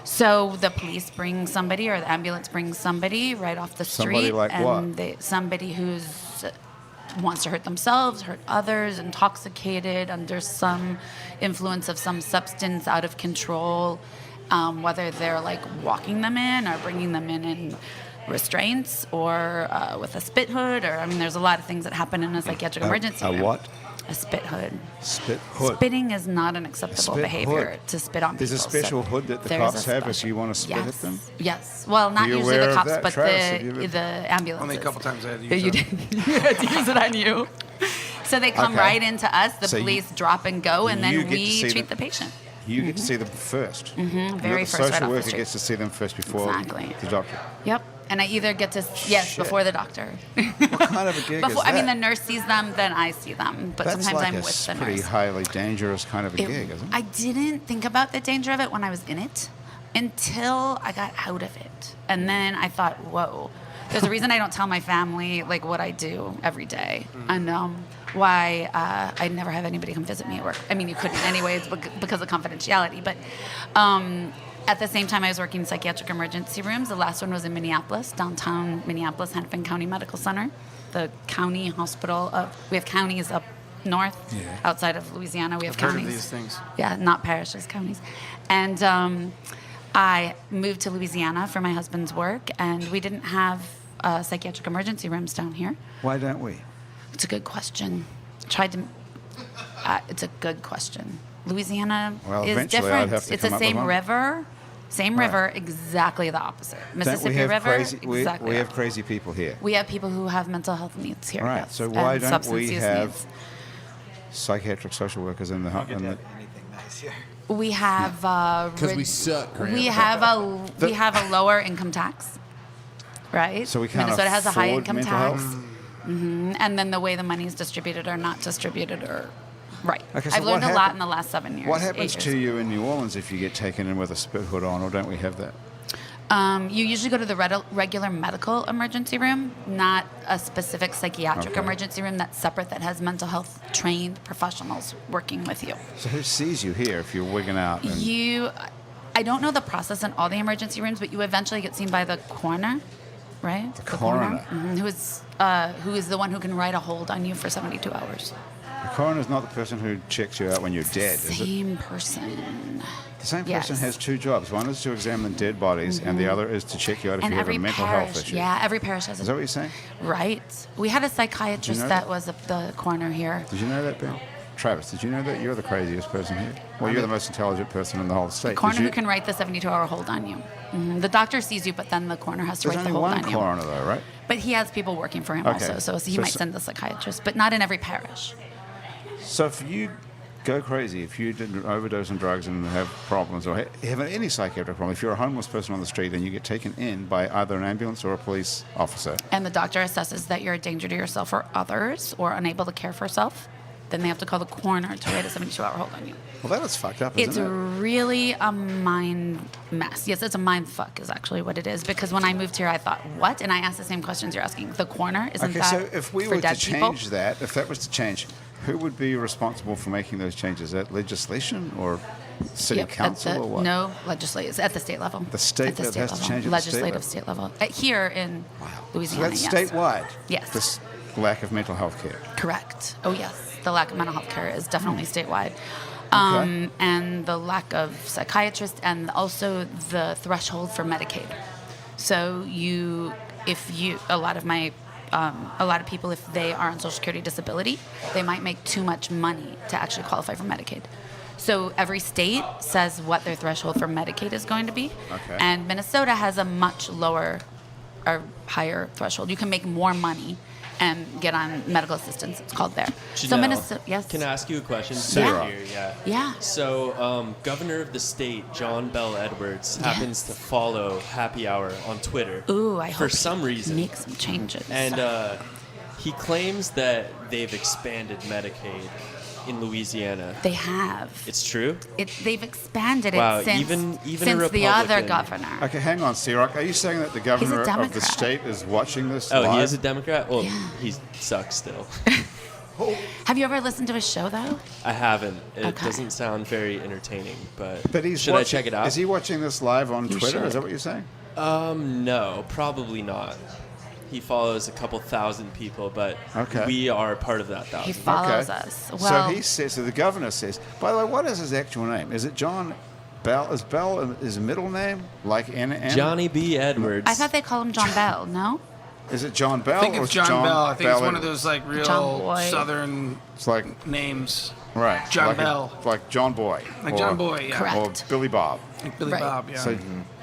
So the police bring somebody, or the ambulance brings somebody right off the street. Somebody like and what? Somebody who's wants to hurt themselves, hurt others, intoxicated, under some influence of some substance, out of control. Whether they're like walking them in or bringing them in restraints or with a spit hood, or there's a lot of things that happen in a psychiatric emergency room. A what? A spit hood. Spit hood. Spitting is not an acceptable behavior hood. To spit on There's people. a special hood that the there cops is a have if special- you want to spit at them? Yes. Well, not Are you usually aware the of cops, that, but Travis? Have you ever- the ambulances. Only a couple times I had to Yeah, use you them. did. You had to use it on you. So they come Okay. right into us. The So police drop and go, and you then get to we see treat them. the patient. You get to see them first. Very the first, right social off the worker street. gets to see them first before Exactly. the doctor. Yep. And I either get to, Shit. before the doctor. What kind of a gig is that? The nurse sees them, then I see them. But That's sometimes like I'm a with the pretty nurse. highly dangerous kind of a gig, isn't it? I didn't think about the danger of it when I was in it until I got out of it. And then I thought, whoa. There's a reason I don't tell my family like what I do every day. And why I never have anybody come visit me at work. You couldn't anyways because of confidentiality. But at the same time, I was working in psychiatric emergency rooms. The last one was in Minneapolis, downtown Minneapolis, Hennepin County Medical Center, the county hospital. We have counties up north, outside of Louisiana. We have I've heard counties. of these things. Yeah, not parishes, counties. And I moved to Louisiana for my husband's work, and we didn't have psychiatric emergency rooms down here. Why don't we? It's a good question. It's a good question. Louisiana Well, is eventually different. I'd have to It's the come up with same one. river. Same Right. river, exactly the opposite. Mississippi Don't we have River, crazy, exactly. we the have opposite. crazy people here. We have people who have mental health needs here. Right. Yes, So why and don't substance we use have needs. psychiatric social workers in the Anything nice here. We have Because we suck, Grant. we have a lower income tax, right? So we can't Minnesota has a high afford income mental tax, health? and then the way the money is distributed or not distributed or right. Okay, so I've learned what a lot happen- in the last 7 years. What 8 happens years. to you in New Orleans if you get taken in with a spit hood on, or don't we have that? You usually go to the regular medical emergency room, not a specific psychiatric Okay. emergency room that's separate that has mental health trained professionals working with you. So who sees you here if you're wigging out? And I don't know the process in all the emergency rooms, but you eventually get seen by the coroner, right? The coroner. Mhm, who is the one who can write a hold on you for 72 hours. the coroner's not the person who checks you out when you're dead, is it? Same person. The same Yes. person has two jobs. One is to examine dead bodies, and the other is to check you out if And you have a every mental parish, health issue. yeah, every parish has Is that a what you're saying? right. We had a psychiatrist know that that? was the coroner here. Did you know that, Bill? Travis, did you know that? You're the craziest person here. Well, you're the most intelligent person in the whole state. The Did coroner you- who can write the 72-hour hold on you. The doctor sees you, but then the coroner has to There's write the only hold one on you. coroner, though, right? But he has people working for him Okay. also, so he So- might send the psychiatrist, but not in every parish. So if you go crazy, if you did overdose on drugs and have problems, or have any psychiatric problem, if you're a homeless person on the street, then you get taken in by either an ambulance or a police officer. And the doctor assesses that you're a danger to yourself or others, or unable to care for yourself, then they have to call the coroner to write a 72-hour hold on you. Well, that is fucked up, It's isn't it? really a mind mess. Yes, it's a mind fuck is actually what it is. Because when I moved here, I thought, what? And I asked the same questions you're asking. The coroner, isn't Okay, that so if we for were to dead people? change that, if that was to change, who would be responsible for making those changes? Is that legislation or city Yep, council or what? No, legislative. It's at the state level. The state At the that state has to level. change at the Legislative state state level. Here in So Louisiana, that's yes. statewide? Yes. This lack of mental health care? Correct. Oh, yes. The lack of mental health care is definitely statewide. Okay. And the lack of psychiatrists and also the threshold for Medicaid. So a lot of people, if they are on Social Security disability, they might make too much money to actually qualify for Medicaid. So every state says what their threshold for Medicaid is going to be. Okay. And Minnesota has a much lower are higher threshold. You can make more money and get on medical assistance. It's called there. So Janelle, Minnesota, yes. Can I ask you a question? Yeah. Yeah. So, Governor of the state, John Bell Edwards, happens to follow Happy Hour on Twitter. Ooh, I hope for some reason. Make some changes. And he claims that they've expanded Medicaid in Louisiana. They have. It's true? They've expanded Wow, it since, even since the other governor. Okay, hang on, C-Rock. Are you saying that the governor of the Democrat. state is watching this Oh, live? he is a Democrat? Well, he sucks still. Have you ever listened to his show, though? I haven't. It Okay. doesn't sound very entertaining, but he's should I check it out? Is he watching this live on You Twitter? should. Is that what you're saying? No, probably not. He follows a couple thousand people, but Okay. we are part of that He thousand. follows Okay. us. Well, So he says, so the governor says, by the way, what is his actual name? Is it John Bell? Is Bell his middle name? Like N? Johnny B. Edwards. I thought they call him John Bell, no? Is it John Bell? I think or it's is John Bell. I think it's one of Edwards? those like real John Boy. southern It's like, names. right. John like Bell. Like John Boy. Like or- John Boy, yeah. Correct. Or Billy Bob. Like Billy Right. Bob, yeah. So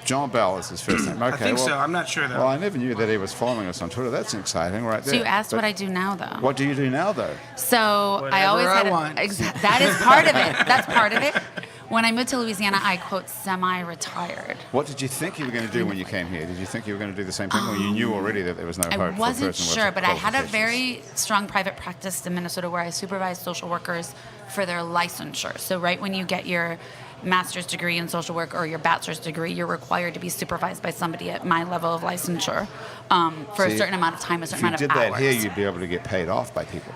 John Bell is his first name. Okay, I think well, so. I'm not sure, though. Well, I never knew that he was following us on Twitter. That's exciting right there. So you asked But what I do now, though. What do you do now, though? So I Whatever always I had want. that is part of it. That's part of it. When I moved to Louisiana, I quote semi-retired. What did you think you were going to do when you came here? Did you think you were going to do the same thing, or you knew already that there was no hope for I a wasn't person with sure, but I had a qualifications? very strong private practice in Minnesota where I supervised social workers for their licensure. So right when you get your master's degree in social work or your bachelor's degree, you're required to be supervised by somebody at my level of licensure for a See, certain amount of time, a certain If you amount did of that hours. here, you'd be able to get paid off by people.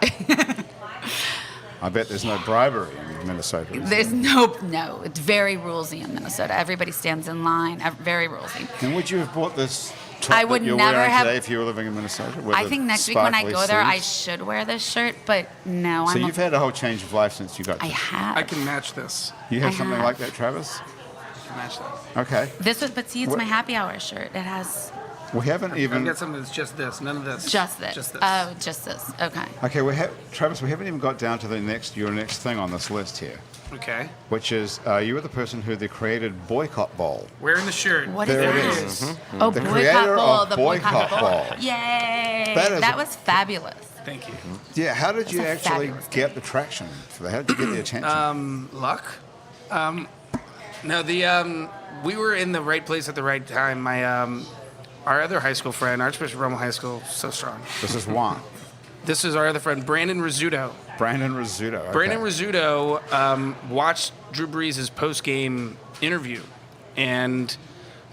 I bet there's no bribery in Minnesota. is There's there? no, it's very rulesy in Minnesota. Everybody stands in line, very rulesy. And would you have bought this top I would that you're never wearing have- today if you were living in Minnesota? with I the think next week when I sparkly go there, I sleeves? should wear this shirt, but no, So I'm. you've had a whole change of life since you got I here. have. I can match this. You have I something have. like that, Travis? I can match that. Okay. This was, but see, it's What- my happy hour shirt. It has We haven't I've even. got something that's just this, none of this. just this. Just this. Oh, just this. Okay. Okay, Travis, we haven't even got down to your next thing on this list here, Okay. which is you were the person who created Boycott Bowl. Wearing the shirt. What is There it that? is. Oh, The Boycott creator Bowl. of The Boycott Bowl. Yay! That is That a- was fabulous. Thank you. Yeah, how did you That's a actually fabulous get the traction for that? How did you get the attention? Luck. No, we were in the right place at the right time. Our other high school friend, Archbishop Rummel High School, so strong. This is one. This is our other friend, Brandon Rizzuto. Brandon Rizzuto. Okay. Brandon Rizzuto watched Drew Brees' post-game interview, and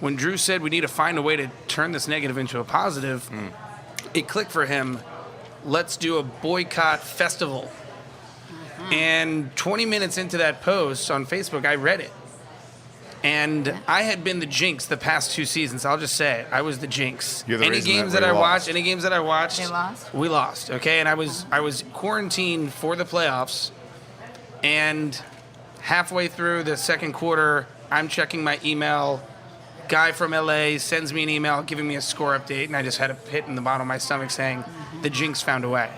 when Drew said we need to find a way to turn this negative into a positive, it clicked for him. Let's do a boycott festival. And 20 minutes into that post on Facebook, I read it. And I had been the jinx the past 2 seasons. I'll just say it. I was the jinx. You're the Any reason games that that we I lost. watched, any games that I watched, They lost? we lost. Okay, and I was quarantined for the playoffs, and halfway through the second quarter, I'm checking my email. Guy from LA sends me an email giving me a score update, and I just had a pit in the bottom of my stomach saying, "The jinx found a way."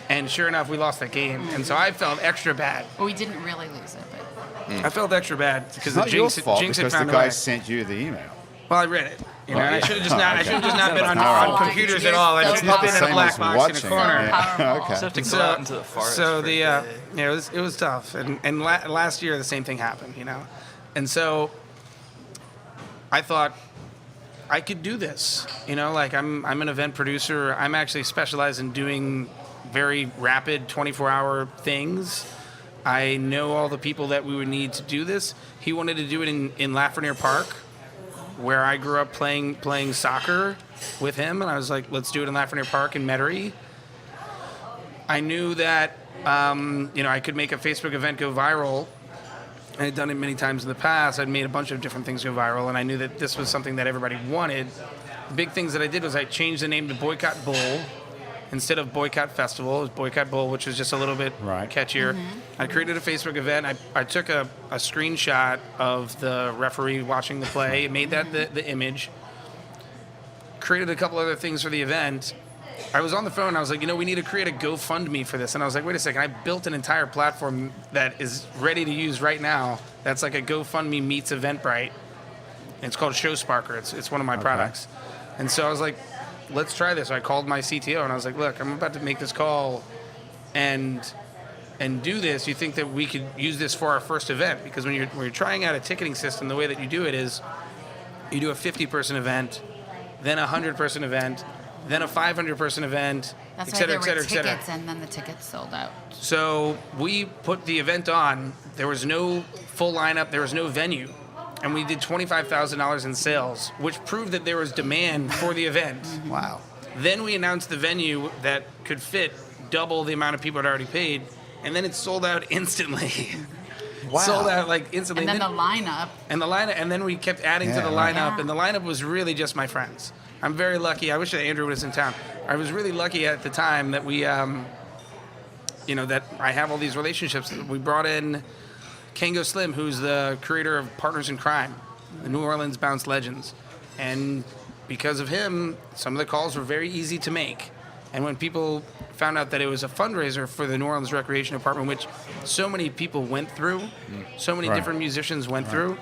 And sure enough, we lost that game, and so I felt extra bad. Well, we didn't really lose it, but I felt extra bad because It's the not your jinx, fault jinx had because the found a guy way. sent you the email. Well, I read it. You know, and I should have just Oh, not. I okay. should have just not been on, All right. on computers You're at all. I so should have been in a Same black as box in a watching. corner. Yeah. powerful. Okay. Just have to So- go out into the forest. So for the a day. it was tough, and last year the same thing happened, you know, and so I thought I could do this, you know, like I'm an event producer. I'm actually specialized in doing very rapid 24-hour things. I know all the people that we would need to do this. He wanted to do it in Lafreniere Park, where I grew up playing soccer with him, and I was like, let's do it in Lafreniere Park in Metairie. I knew that I could make a Facebook event go viral. I had done it many times in the past. I'd made a bunch of different things go viral, and I knew that this was something that everybody wanted. The big things that I did was I changed the name to Boycott Bowl. Instead of Boycott Festival, it was Boycott Bowl, which was just a little bit catchier. I created a Facebook event. I took a screenshot of the referee watching the play, made that the image, created a couple other things for the event. I was on the phone. I was like, we need to create a GoFundMe for this. And I was like, wait a second. I built an entire platform that is ready to use right now. That's like a GoFundMe meets Eventbrite. It's called ShowSparker. It's one of my products. And so I was like, let's try this. So I called my CTO and I was like, look, I'm about to make this call and do this. You think that we could use this for our first event? Because when you're trying out a ticketing system, the way that you do it is you do a 50-person event, then a 100-person event, then a 500-person event, That's et cetera, why there et were cetera, et tickets, cetera. and then the tickets sold out. So we put the event on. There was no full lineup. There was no venue. And we did $25,000 in sales, which proved that there was demand for the event. Wow. Then we announced the venue that could fit double the amount of people that already paid, and then it sold out instantly. Wow. Sold out like instantly. And then the lineup. And then we kept adding to the lineup, and the lineup was really just my friends. I'm very lucky. I wish that Andrew was in town. I was really lucky at the time that we, that I have all these relationships. We brought in Kango Slim, who's the creator of Partners in Crime, the New Orleans Bounce Legends. And because of him, some of the calls were very easy to make. And when people found out that it was a fundraiser for the New Orleans Recreation Department, which so many people went through, so many different musicians went through,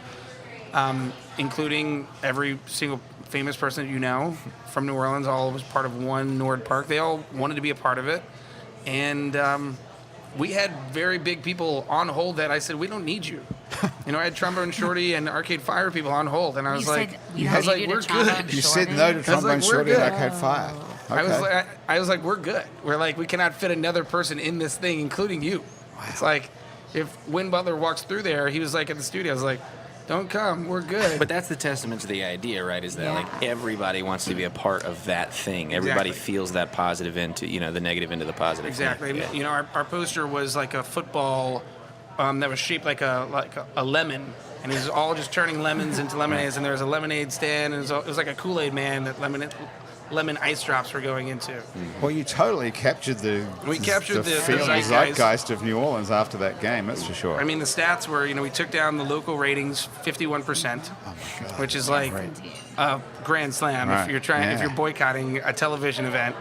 including every single famous person that you know from New Orleans, all was part of one Nord Park. They all wanted to be a part of it. And we had very big people on hold that I said, we don't need you. I had Trombone Shorty and Arcade Fire people on hold, and I was like, we're good. You said no to Trombone Shorty and Arcade Fire. Okay. I was like, we're good. We're like, we cannot fit another person in this thing, including you. Wow. It's like, if Win Butler walks through there, he was like at the studio, I was like, don't come, we're good. But that's the testament to the idea, right? Is that like everybody wants to be a part of that thing. Everybody feels that positive into, the negative into the positive. Exactly. Thing. And, our poster was like a football that was shaped like a lemon, and it was all just turning lemons into lemonades. And there was a lemonade stand, and it was like a Kool-Aid man that lemon ice drops were going into. Well, you totally captured the feeling, the zeitgeist of New Orleans after that game, that's for sure. I mean, the stats were, we took down the local ratings 51%, which is like a grand slam if you're boycotting a television event.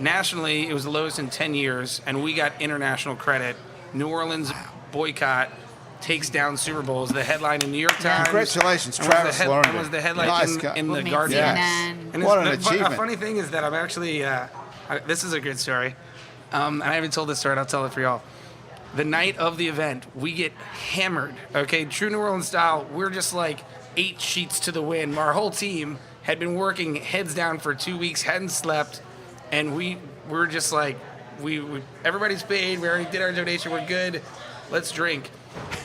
Nationally, it was the lowest in 10 years, and we got international credit. New Orleans boycott takes down Super Bowls. The headline in New York Times. Congratulations, Travis Laurendine. That was the headline in the Guardian. And what an achievement. A funny thing is that I'm actually, this is a good story. And I haven't told this story, and I'll tell it for y'all. The night of the event, we get hammered, okay? True New Orleans style, we're just like 8 sheets to the wind. Our whole team had been working heads down for 2 weeks, hadn't slept, and we're just like, everybody's paid, we already did our donation, we're good, let's drink.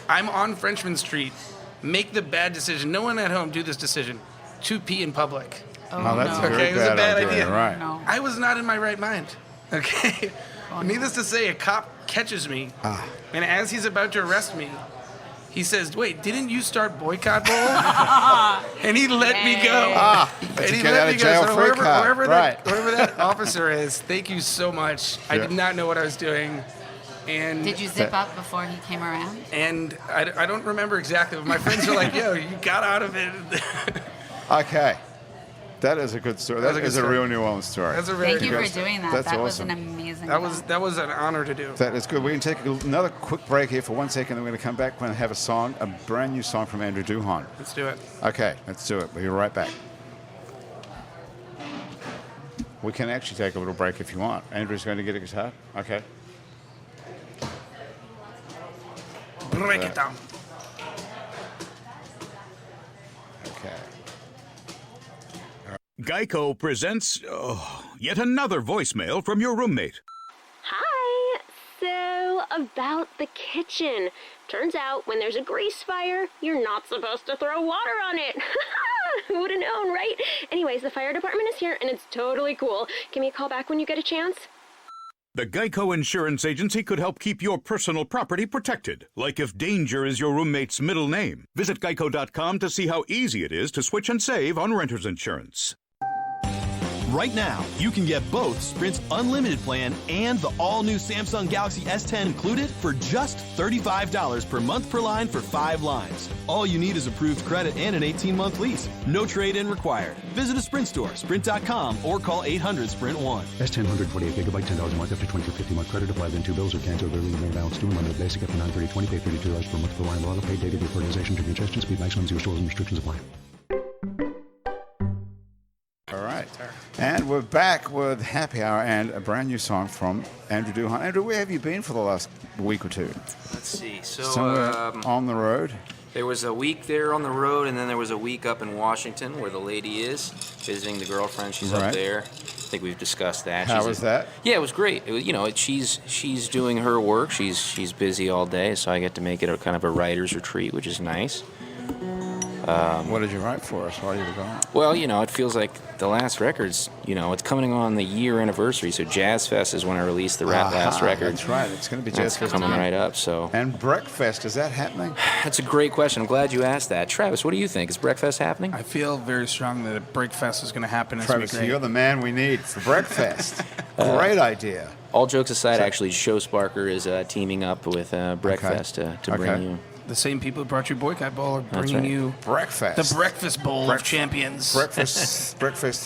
I'm on Frenchman Street. Make the bad decision. No one at home do this decision. To pee in public. Oh, that's a very it was a bad idea. Right. No. I was not in my right mind. Okay. Needless to say, a cop catches me, and as he's about to arrest me, he says, "Wait, didn't you start Boycott Bowl?" And he let me go. And he let me go. So whoever that officer is, thank you so much. I did not know what I was doing. And did you zip up before he came around? And I don't remember exactly, but my friends were like, yo, you got out of it. Okay. That is a good story. That is a real New Orleans story. Thank you for doing that. That's that awesome. was an amazing That was an honor to do. That is good. We can take another quick break here for 1 second. Then we're going to come back and have a brand new song from Andrew Duhon. Let's do it. Okay, let's do it. We'll be right back. We can actually take a little break if you want. Andrew's going to get a guitar. Okay. Break it down. Okay. Geico presents yet another voicemail from your roommate. Hi. So, about the kitchen. Turns out when there's a grease fire, you're not supposed to throw water on it. Who would have known, right? Anyways, the fire department is here, and it's totally cool. Give me a call back when you get a chance. The Geico Insurance Agency could help keep your personal property protected, like if danger is your roommate's middle name. Visit geico.com to see how easy it is to switch and save on renter's insurance. Right now, you can get both Sprint's unlimited plan and the all-new Samsung Galaxy S10 included for just $35 per month per line for 5 lines. All you need is approved credit and an 18-month lease. No trade-in required. Visit a Sprint store, sprint.com, or call 800-SPRINT-1. S10 128 gigabyte, $10 a month after 2050 month credit applied, then 2 bills are canceled early. You may balance due unlimited basic after 9/30/20, pay $32 per month per line. Auto pay, data deportization to congestion, speed maximums, your stores and restrictions apply. All right. right there. And we're back with Happy Hour and a brand new song from Andrew Duhon. Andrew, where have you been for the last week or two? Let's see. So on the road? There was a week there on the road, and then there was a week up in Washington where the lady is visiting the girlfriend. She's Right. up there. I think we've discussed that. How was that? Yeah, it was great. It was, she's doing her work. She's busy all day, so I get to make it a kind of a writer's retreat, which is nice. What did you write for us while you were gone? Well, it feels like the last record's, it's coming on the year anniversary. So Jazz Fest is when I released the last record. That's right. It's going to be Jazz Fest. Coming right up. So. And Breakfast, is that happening? That's a great question. I'm glad you asked that. Travis, what do you think? Is Breakfast happening? I feel very strong that a Breakfast is going to happen. Travis, you're the man we need for Breakfast. Great idea. All jokes aside, actually, Show Sparker is teaming up with Breakfast to bring you. The same people who brought you Boycott Bowl are bringing you Breakfast. The Breakfast Bowl of Champions. Breakfast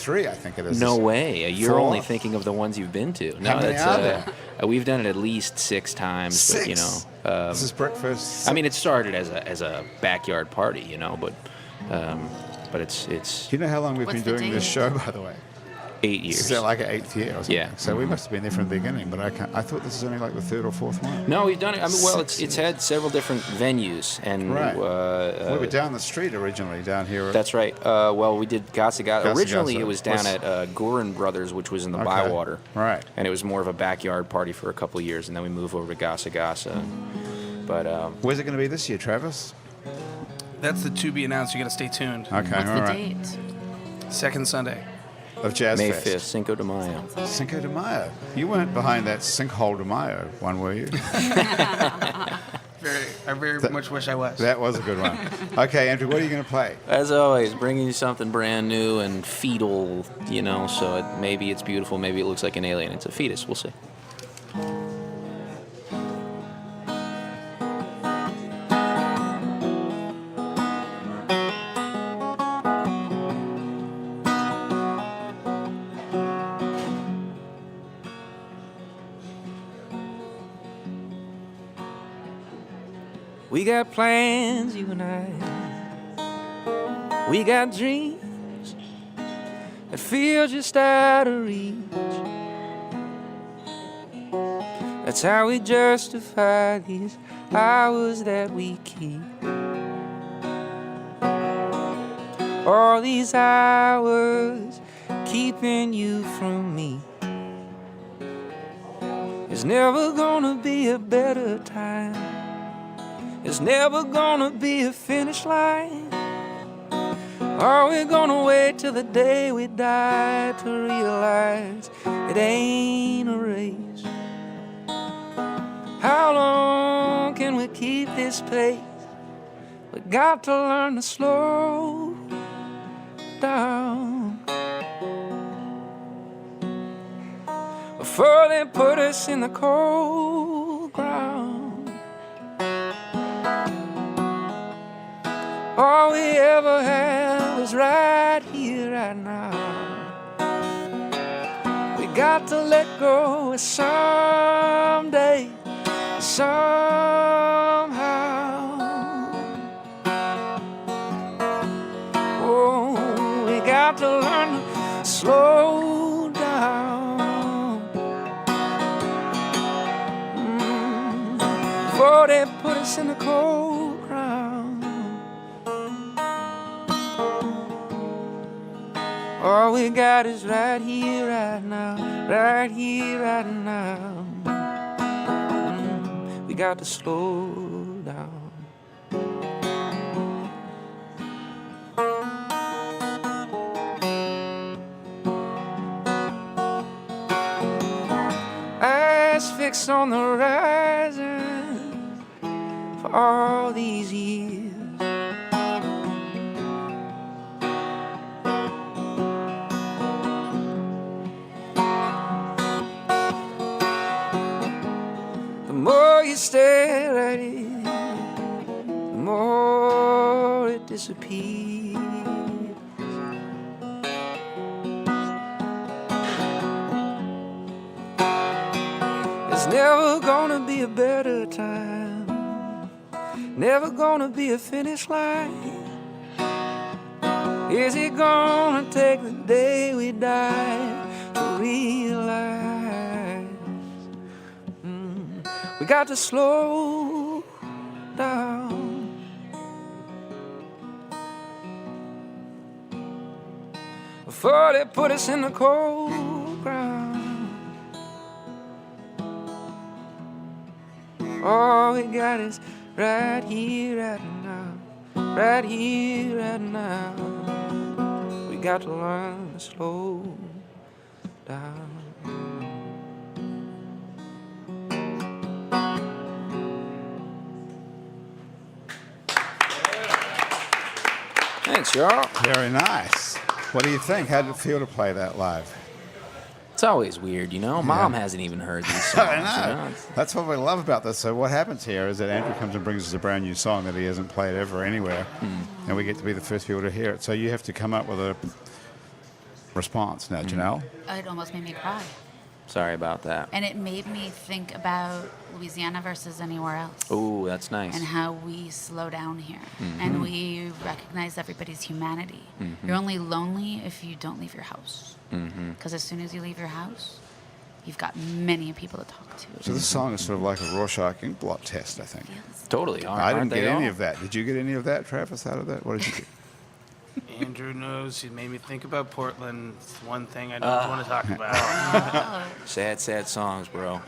3, I think it is. No way. You're 4? only thinking of the ones you've been to. No, How many are there? We've done it at least 6 times. 6? But, this is Breakfast. I mean, it started as a backyard party, but it's. Do you know how long we've been doing this show, by the way? 8 years. Is that like an 8th year or something? Yeah. So we must have been there from the beginning, but I thought this is only like the 3rd or 4th one. No, we've done it. I mean, well, it's had several different venues, and right. We were down the street originally, down here. That's right. Well, we did Gasa Gasa. Originally, Gasa. it was down at Gorin Brothers, which was in the Bywater. Right. And it was more of a backyard party for a couple of years, and then we moved over to Gasa Gasa. But where's it going to be this year, Travis? That's the to be announced. You got to stay tuned. Okay. What's all the right. date? Second Sunday of Jazz May Fest. 5th, Cinco de Mayo. Cinco de Mayo. You weren't behind that Sinkhole de Mayo one, were you? I very much wish I was. That was a good one. Okay, Andrew, what are you going to play? As always, bringing you something brand new and fetal, so maybe it's beautiful, maybe it looks like an alien. It's a fetus. We'll see. We got plans, you and I. We got dreams that feel just out of reach. That's how we justify these hours that we keep. All these hours keeping you from me. There's never gonna be a better time. There's never gonna be a finish line. Are we gonna wait till the day we die to realize it ain't a race? How long can we keep this pace? We got to learn to slow down before they put us in the cold ground. All we ever have is right here, right now. We got to let go someday, somehow. Oh, we got to learn to slow down before they put us in the cold ground. All we got is right here, right now, right here, right now. We got to slow down. Eyes fixed on the horizon for all these years. The more you stare at it, the more it disappears. There's never gonna be a better time, never gonna be a finish line. Is it gonna take the day we die to realize we got to slow down? Before they put us in the cold ground. All we got is right here, right now. Right here, right now. We got to learn to slow down. Thanks, y'all. Very nice. What do you think? How did it feel to play that live? It's always weird, you know? Mom hasn't even heard these songs. I know. You know? That's what we love about this. So what happens here is that Andrew comes and brings us a brand new song that he hasn't played ever anywhere, and we get to be the first people to hear it. So you have to come up with a response now, Janelle. It almost made me cry. Sorry about that. And it made me think about Louisiana versus anywhere else. Oh, that's nice. And how we slow down here. And we recognize everybody's humanity. You're only lonely if you don't leave your house. Because as soon as you leave your house, you've got many people to talk to. So this song is sort of like a Rorschach ink blot test, I think. Totally. I didn't get any of that. Did you get any of that, Travis, out of that? What did you get? Andrew knows. He made me think about Portland. It's one thing I don't want to talk about. Sad, sad songs, bro.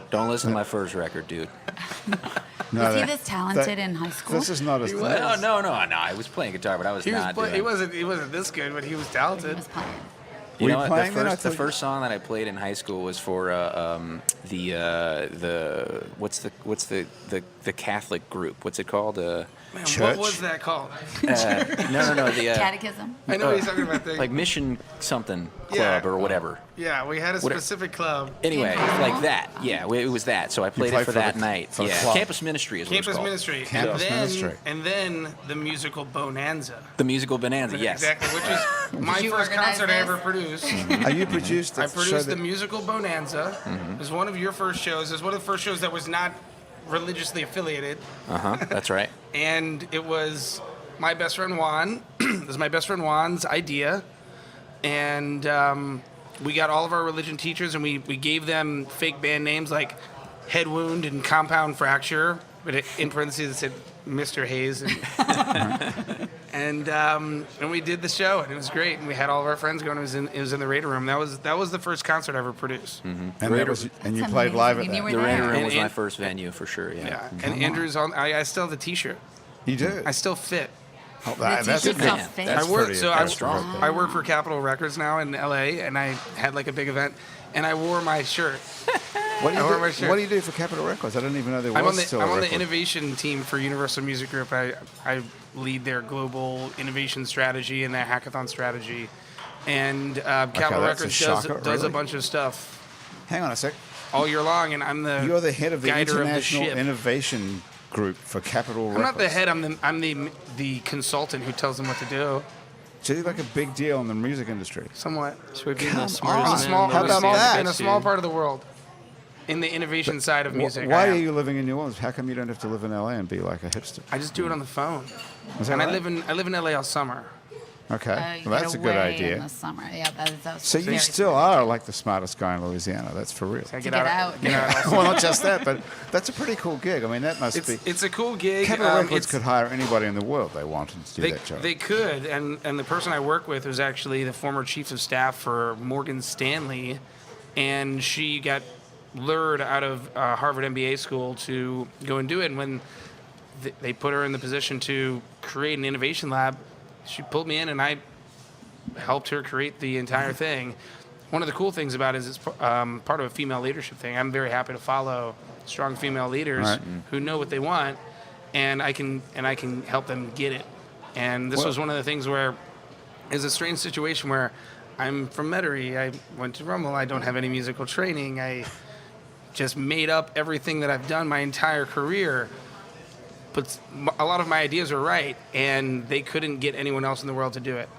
Don't listen to my first record, dude. Was he this talented in high school? This is not as No. I was playing guitar, but I was not doing. He wasn't this good, but he was talented. He was playing. You know, playing the first song that I played in high school was for what's the Catholic group? What's it called? Man, Church? what was that called? No. The Catechism. I know what he's talking about. like Mission something club or whatever. Yeah, we had a specific club. Anyway, like that. Yeah, it was that. So I played it for that night. for the Yeah, club. Campus Ministry is what it's Campus called. Ministry. Campus Ministry. And then the musical Bonanza. The musical Bonanza. Yes. Exactly, which is my you first organize concert I this? ever produced. You produced I the show produced the that... musical Bonanza. It was one of your first shows. It was one of the first shows that was not religiously affiliated. That's right. And it was my best friend Juan. It was my best friend Juan's idea. And we got all of our religion teachers and we gave them fake band names like Head Wound and Compound Fracture. But in parentheses it said Mr. Hayes. And we did the show and it was great. And we had all of our friends going. It was in the Raider Room. That was the first concert I ever produced. And you played live at And you that. were The there. Raider Room was And- my first venue for sure. Yeah. And Andrew's on. I still have the T-shirt. You do? I still fit. Oh, The that's t-shirts good. all man. fit. That's I work. pretty- So that's I strong. I work for Capitol Records now in LA, and I had like a big event, and I wore my shirt. What do I you wore my do? shirt. What do you do for Capitol Records? I didn't even know there was I'm on the still I'm a on the record. innovation team for Universal Music Group. I lead their global innovation strategy and their hackathon strategy, and Capitol that's a Records shocker, does a really? bunch of stuff Hang on a sec. all year long, and I'm the You're the head of the guider International of the ship. Innovation Group for Capitol Records. I'm not the head. I'm the consultant who tells them what to do. So you're like a big deal in the music industry. Somewhat. So we've been Come the on. smartest In a man small, in How the about Louisiana that? in a industry. small part of the world, in the innovation side of music. Why I are am. you living in New Orleans? How come you don't have to live in LA and be like a hipster? I just do it on the phone. Is that And right? I live in LA all summer. Okay, You well, that's a get good away idea. In the summer. Yeah, that's So you very still smart. are like the smartest guy in Louisiana. That's for real. I get out. Get out also. Well, not just that, but that's a pretty cool gig. I mean, that must be. It's a cool gig. Capitol Records it's- could hire anybody in the world they wanted to do They, that job. they could, and the person I work with was actually the former chief of staff for Morgan Stanley, and she got lured out of Harvard MBA school to go and do it. And when they put her in the position to create an innovation lab, she pulled me in, and I helped her create the entire thing. One of the cool things about it is it's part of a female leadership thing. I'm very happy to follow strong female leaders Right. who know what they want, and I can help them get it. And this was one of the things where it's a strange situation where I'm from Metairie. I went to Rummel. I don't have any musical training. I just made up everything that I've done my entire career. But a lot of my ideas are right, and they couldn't get anyone else in the world to do it.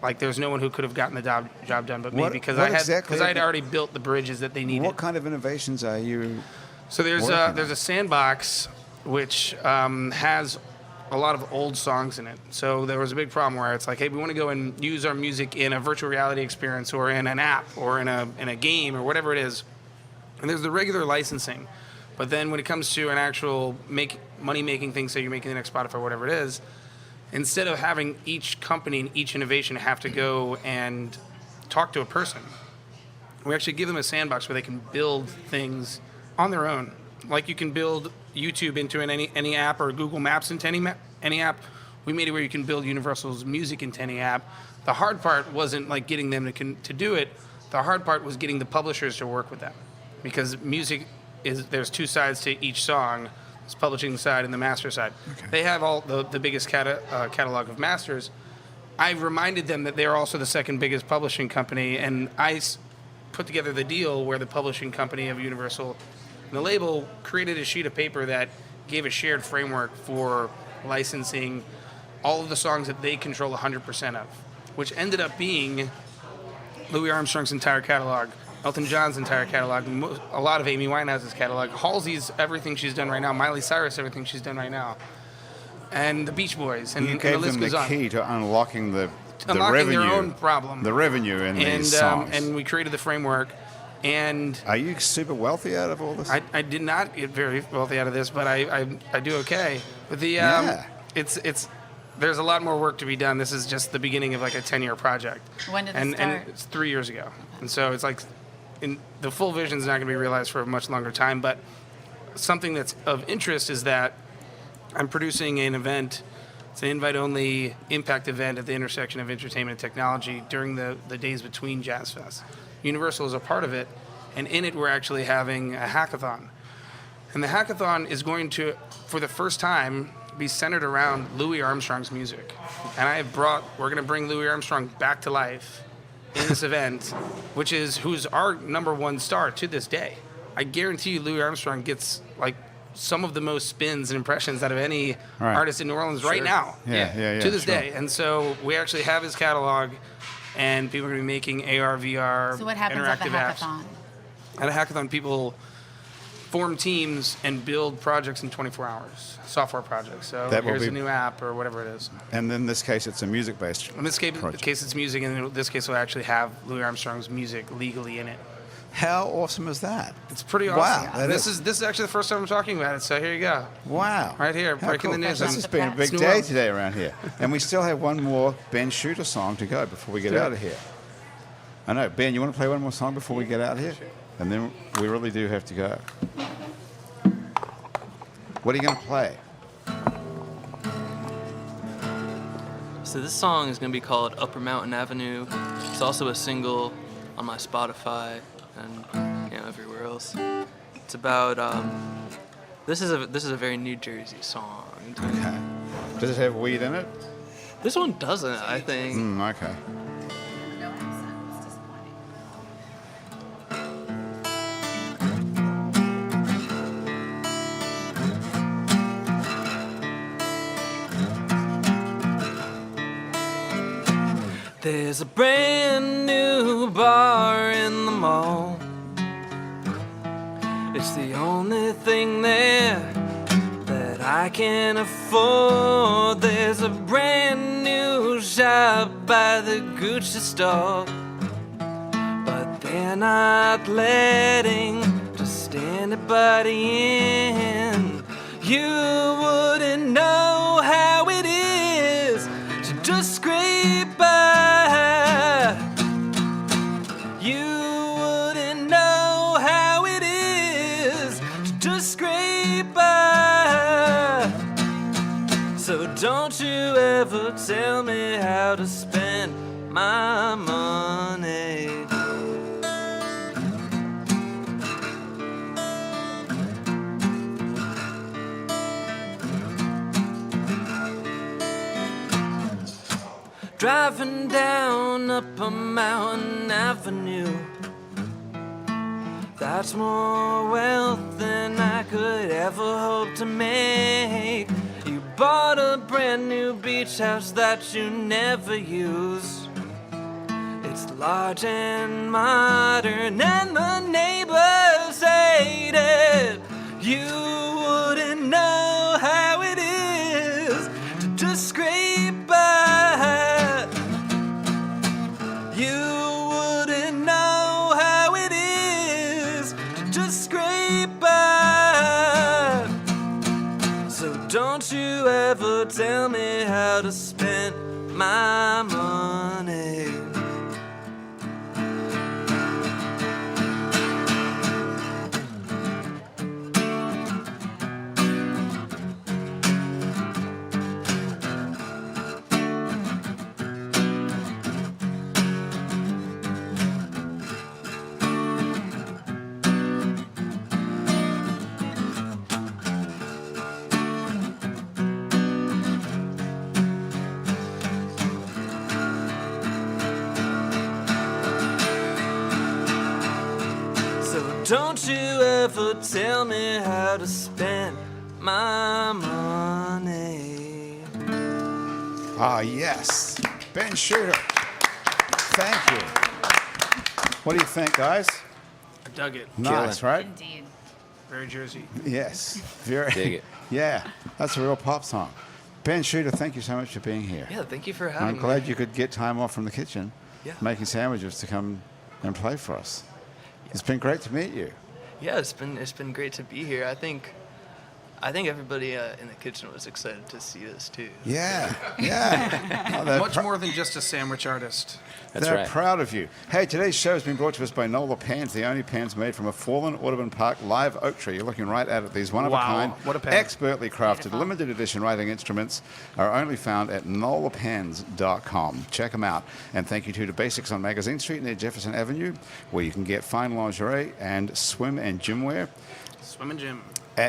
Like, there's no one who could have gotten the job done but me, because what I exactly- had already built the bridges that they needed. What kind of innovations are you? So there's working a sandbox which has a lot of old songs in it. So there was a big problem where it's like, hey, we want to go and use our music in a virtual reality experience or in an app or in a game or whatever it is. And there's the regular licensing. But then when it comes to an actual money-making thing, say you're making the next Spotify, whatever it is, instead of having each company and each innovation have to go and talk to a person, we actually give them a sandbox where they can build things on their own. Like you can build YouTube into any app or Google Maps into any app. We made it where you can build Universal's music into any app. The hard part wasn't like getting them to do it. The hard part was getting the publishers to work with them, because music there's two sides to each song. It's publishing side and the master side. Okay. They have all the biggest catalog of masters. I reminded them that they're also the second biggest publishing company, and I put together the deal where the publishing company of Universal and the label created a sheet of paper that gave a shared framework for licensing all of the songs that they control 100% of, which ended up being Louis Armstrong's entire catalog, Elton John's entire catalog, a lot of Amy Winehouse's catalog, Halsey's everything she's done right now, Miley Cyrus everything she's done right now, and the Beach Boys, and you gave the list them the goes on. key to unlocking the Unlocking revenue, their own problem, the revenue in these songs. And we created the framework. And are you super wealthy out of all this? I did not get very wealthy out of this, but I do okay. But it's there's a lot more work to be done. This is just the beginning of like a 10-year project. When did it and start? And it's 3 years ago. And so it's like the full vision is not going to be realized for a much longer time. But something that's of interest is that I'm producing an event. It's an invite-only impact event at the intersection of entertainment and technology during the days between Jazz Fest. Universal is a part of it, and in it we're actually having a hackathon. And the hackathon is going to, for the first time, be centered around Louis Armstrong's music. And we're going to bring Louis Armstrong back to life in this event, who's our number one star to this day. I guarantee you Louis Armstrong gets like some of the most spins and impressions out of any artist in New Orleans right now. Yeah, to this day. And so we actually have his catalog, and people are going to be making AR, VR, So what happens at the interactive apps. hackathon? At a hackathon, people form teams and build projects in 24 hours, software projects. So here's a new app or whatever it is. And in this case, it's a music-based In this case, it's music, and in this case, we'll actually have Louis Armstrong's music legally in it. How awesome is that? It's pretty awesome. Wow. This is actually the first time I'm talking about it, so here you go. Wow. Right here, How breaking cool. the news. This has been a big day today around here. And we still have one more Ben Shooter song to go before we get out of here. I know. Ben, you want to play one more song before we get out of here? And then we really do have to go. What are you going to play? So this song is going to be called Upper Mountain Avenue. It's also a single on my Spotify and everywhere else. It's about this is a very New Jersey song. Okay. Does it have weed in it? This one doesn't, I think. Okay. There's a brand new bar in the mall. It's the only thing there that I can afford. There's a brand new shop by the Gucci store, but they're not letting just anybody in. You wouldn't know how it is to just scrape by. You wouldn't know how it is to just scrape by. So don't you ever tell me how to spend my money. Driving down Upper Mountain Avenue, that's more wealth than I could ever hope to make. You bought a brand new beach house that you never use. It's large and modern and the neighbors hate it. You wouldn't know how it is you ever tell me how to spend my money? Don't you ever tell me how to spend my money. Ah, yes. Ben Shooter. Thank you. What do you think, guys? I dug it. Nice, right? Indeed. Very Jersey. Yes. Very. Dig it. Yeah, that's a real pop song. Ben Shooter, thank you so much for being here. Yeah, thank you for having I'm me. glad you could get time off from the kitchen, Yeah. making sandwiches to come and play for us. It's been great to meet you. Yeah, it's been great to be here. I think everybody in the kitchen was excited to see this too. Yeah, yeah. Oh, Much more than just a sandwich artist. They're proud of you. Hey, today's show has been brought to us by Nola Pans, the only pans made from a fallen Audubon Park live oak tree. You're looking right at it. These one-of-a-kind, What a pen. expertly crafted, limited edition writing instruments are only found at nolapans.com. Check them out. And thank you to Basics on Magazine Street near Jefferson Avenue, where you can get fine lingerie and swim and gym wear. Swim and gym.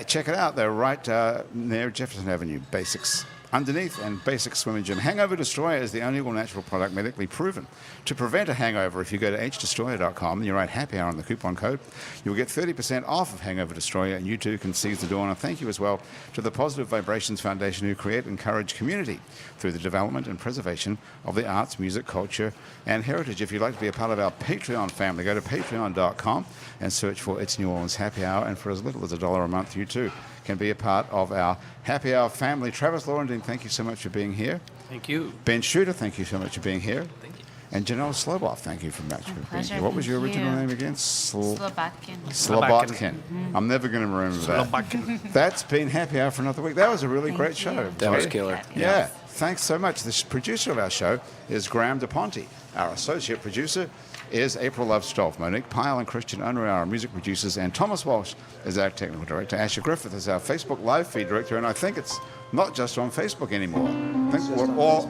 Check it out. They're right near Jefferson Avenue. Basics underneath and Basics Swim and Gym. Hangover Destroyer is the only all-natural product medically proven to prevent a hangover. If you go to hdestroyer.com and you write happy hour on the coupon code, you'll get 30% off of Hangover Destroyer, and you too can seize the dawn. And thank you as well to the Positive Vibrations Foundation, who create and encourage community through the development and preservation of the arts, music, culture, and heritage. If you'd like to be a part of our Patreon family, go to patreon.com and search for It's New Orleans Happy Hour, and for as little as $1 a month, you too can be a part of our Happy Hour family. Travis Laurendine, thank you so much for being here. Thank you. Ben Shooter, thank you so much for being here. Thank you. And Janelle Sloboff, thank you for much for being pleasure, here. What was your thank original you. name again? Slobotkin. Slobotkin. I'm never going to remember that. Slobotkin. That's been Happy Hour for another week. That was a really great show. That was Right? killer. Yeah. Thanks so much. The producer of our show is Graham DePonte. Our associate producer is April Love Stolf. Monique Pyle and Christian Unruh are our music producers, and Thomas Walsh is our technical director. Asher Griffith is our Facebook live feed director, and I think it's not just on Facebook anymore. I think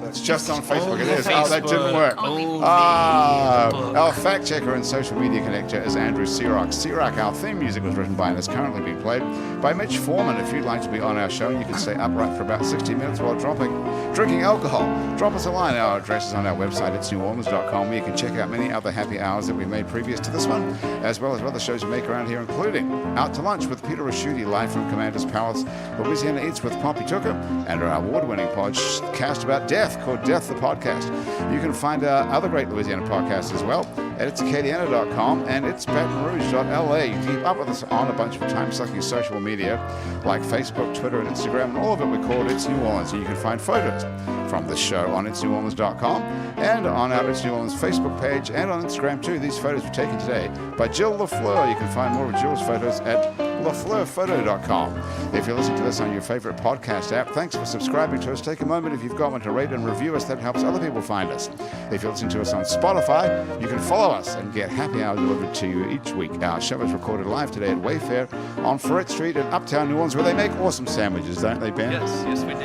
it's just on Facebook. It is. Oh, that didn't work. Our fact checker and social media connector is Andrew Sirak. Sirak, our theme music was written by and is currently being played by Mitch Foreman. If you'd like to be on our show, you can stay upright for about 60 minutes while drinking alcohol. Drop us a line. Our address is on our website, itsneworleans.com, where you can check out many other happy hours that we made previous to this one, as well as other shows we make around here, including Out to Lunch with Peter Raschuti, live from Commander's Palace, Louisiana Eats with Poppy Tucker, and our award-winning podcast about death called Death the Podcast. You can find our other great Louisiana podcasts as well at itsacadiana.com and itsbatonrouge.la. You keep up with us on a bunch of time-sucking social media like Facebook, Twitter, and Instagram, and all of it we call It's New Orleans. And you can find photos from the show on itsneworleans.com and on our It's New Orleans Facebook page and on Instagram too. These photos were taken today by Jill LaFleur. You can find more of Jill's photos at LaFleurPhoto.com. If you're listening to this on your favorite podcast app, thanks for subscribing to us. Take a moment, if you've got one, to rate and review us. That helps other people find us. If you're listening to us on Spotify, you can follow us and get Happy Hour delivered to you each week. Our show is recorded live today at Wayfare on Ferret Street in Uptown New Orleans, where they make awesome sandwiches, don't they, Ben? Yes, we do.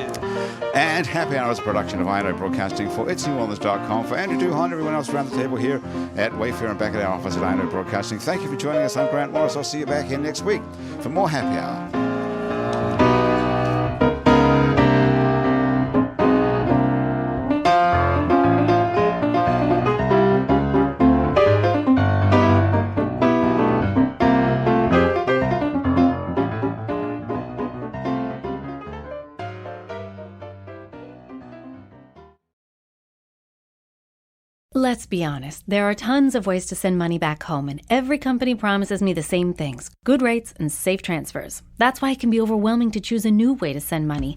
And Happy Hour is a production of INO Broadcasting for itsneworleans.com. For Andrew Duhon and everyone else around the table here at Wayfare and back at our office at INO Broadcasting, thank you for joining us. I'm Grant Morris. I'll see you back here next week for more Happy Hour. Let's be honest, there are tons of ways to send money back home, and every company promises me the same things: good rates and safe transfers. That's why it can be overwhelming to choose a new way to send money.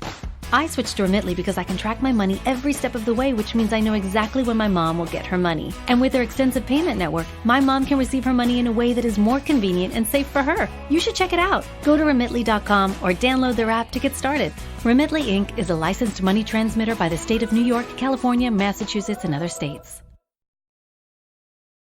I switched to Remitly because I can track my money every step of the way, which means I know exactly when my mom will get her money. And with their extensive payment network, my mom can receive her money in a way that is more convenient and safe for her. You should check it out. Go to Remitly.com or download their app to get started. Remitly Inc. is a licensed money transmitter by the state of New York, California, Massachusetts, and other states.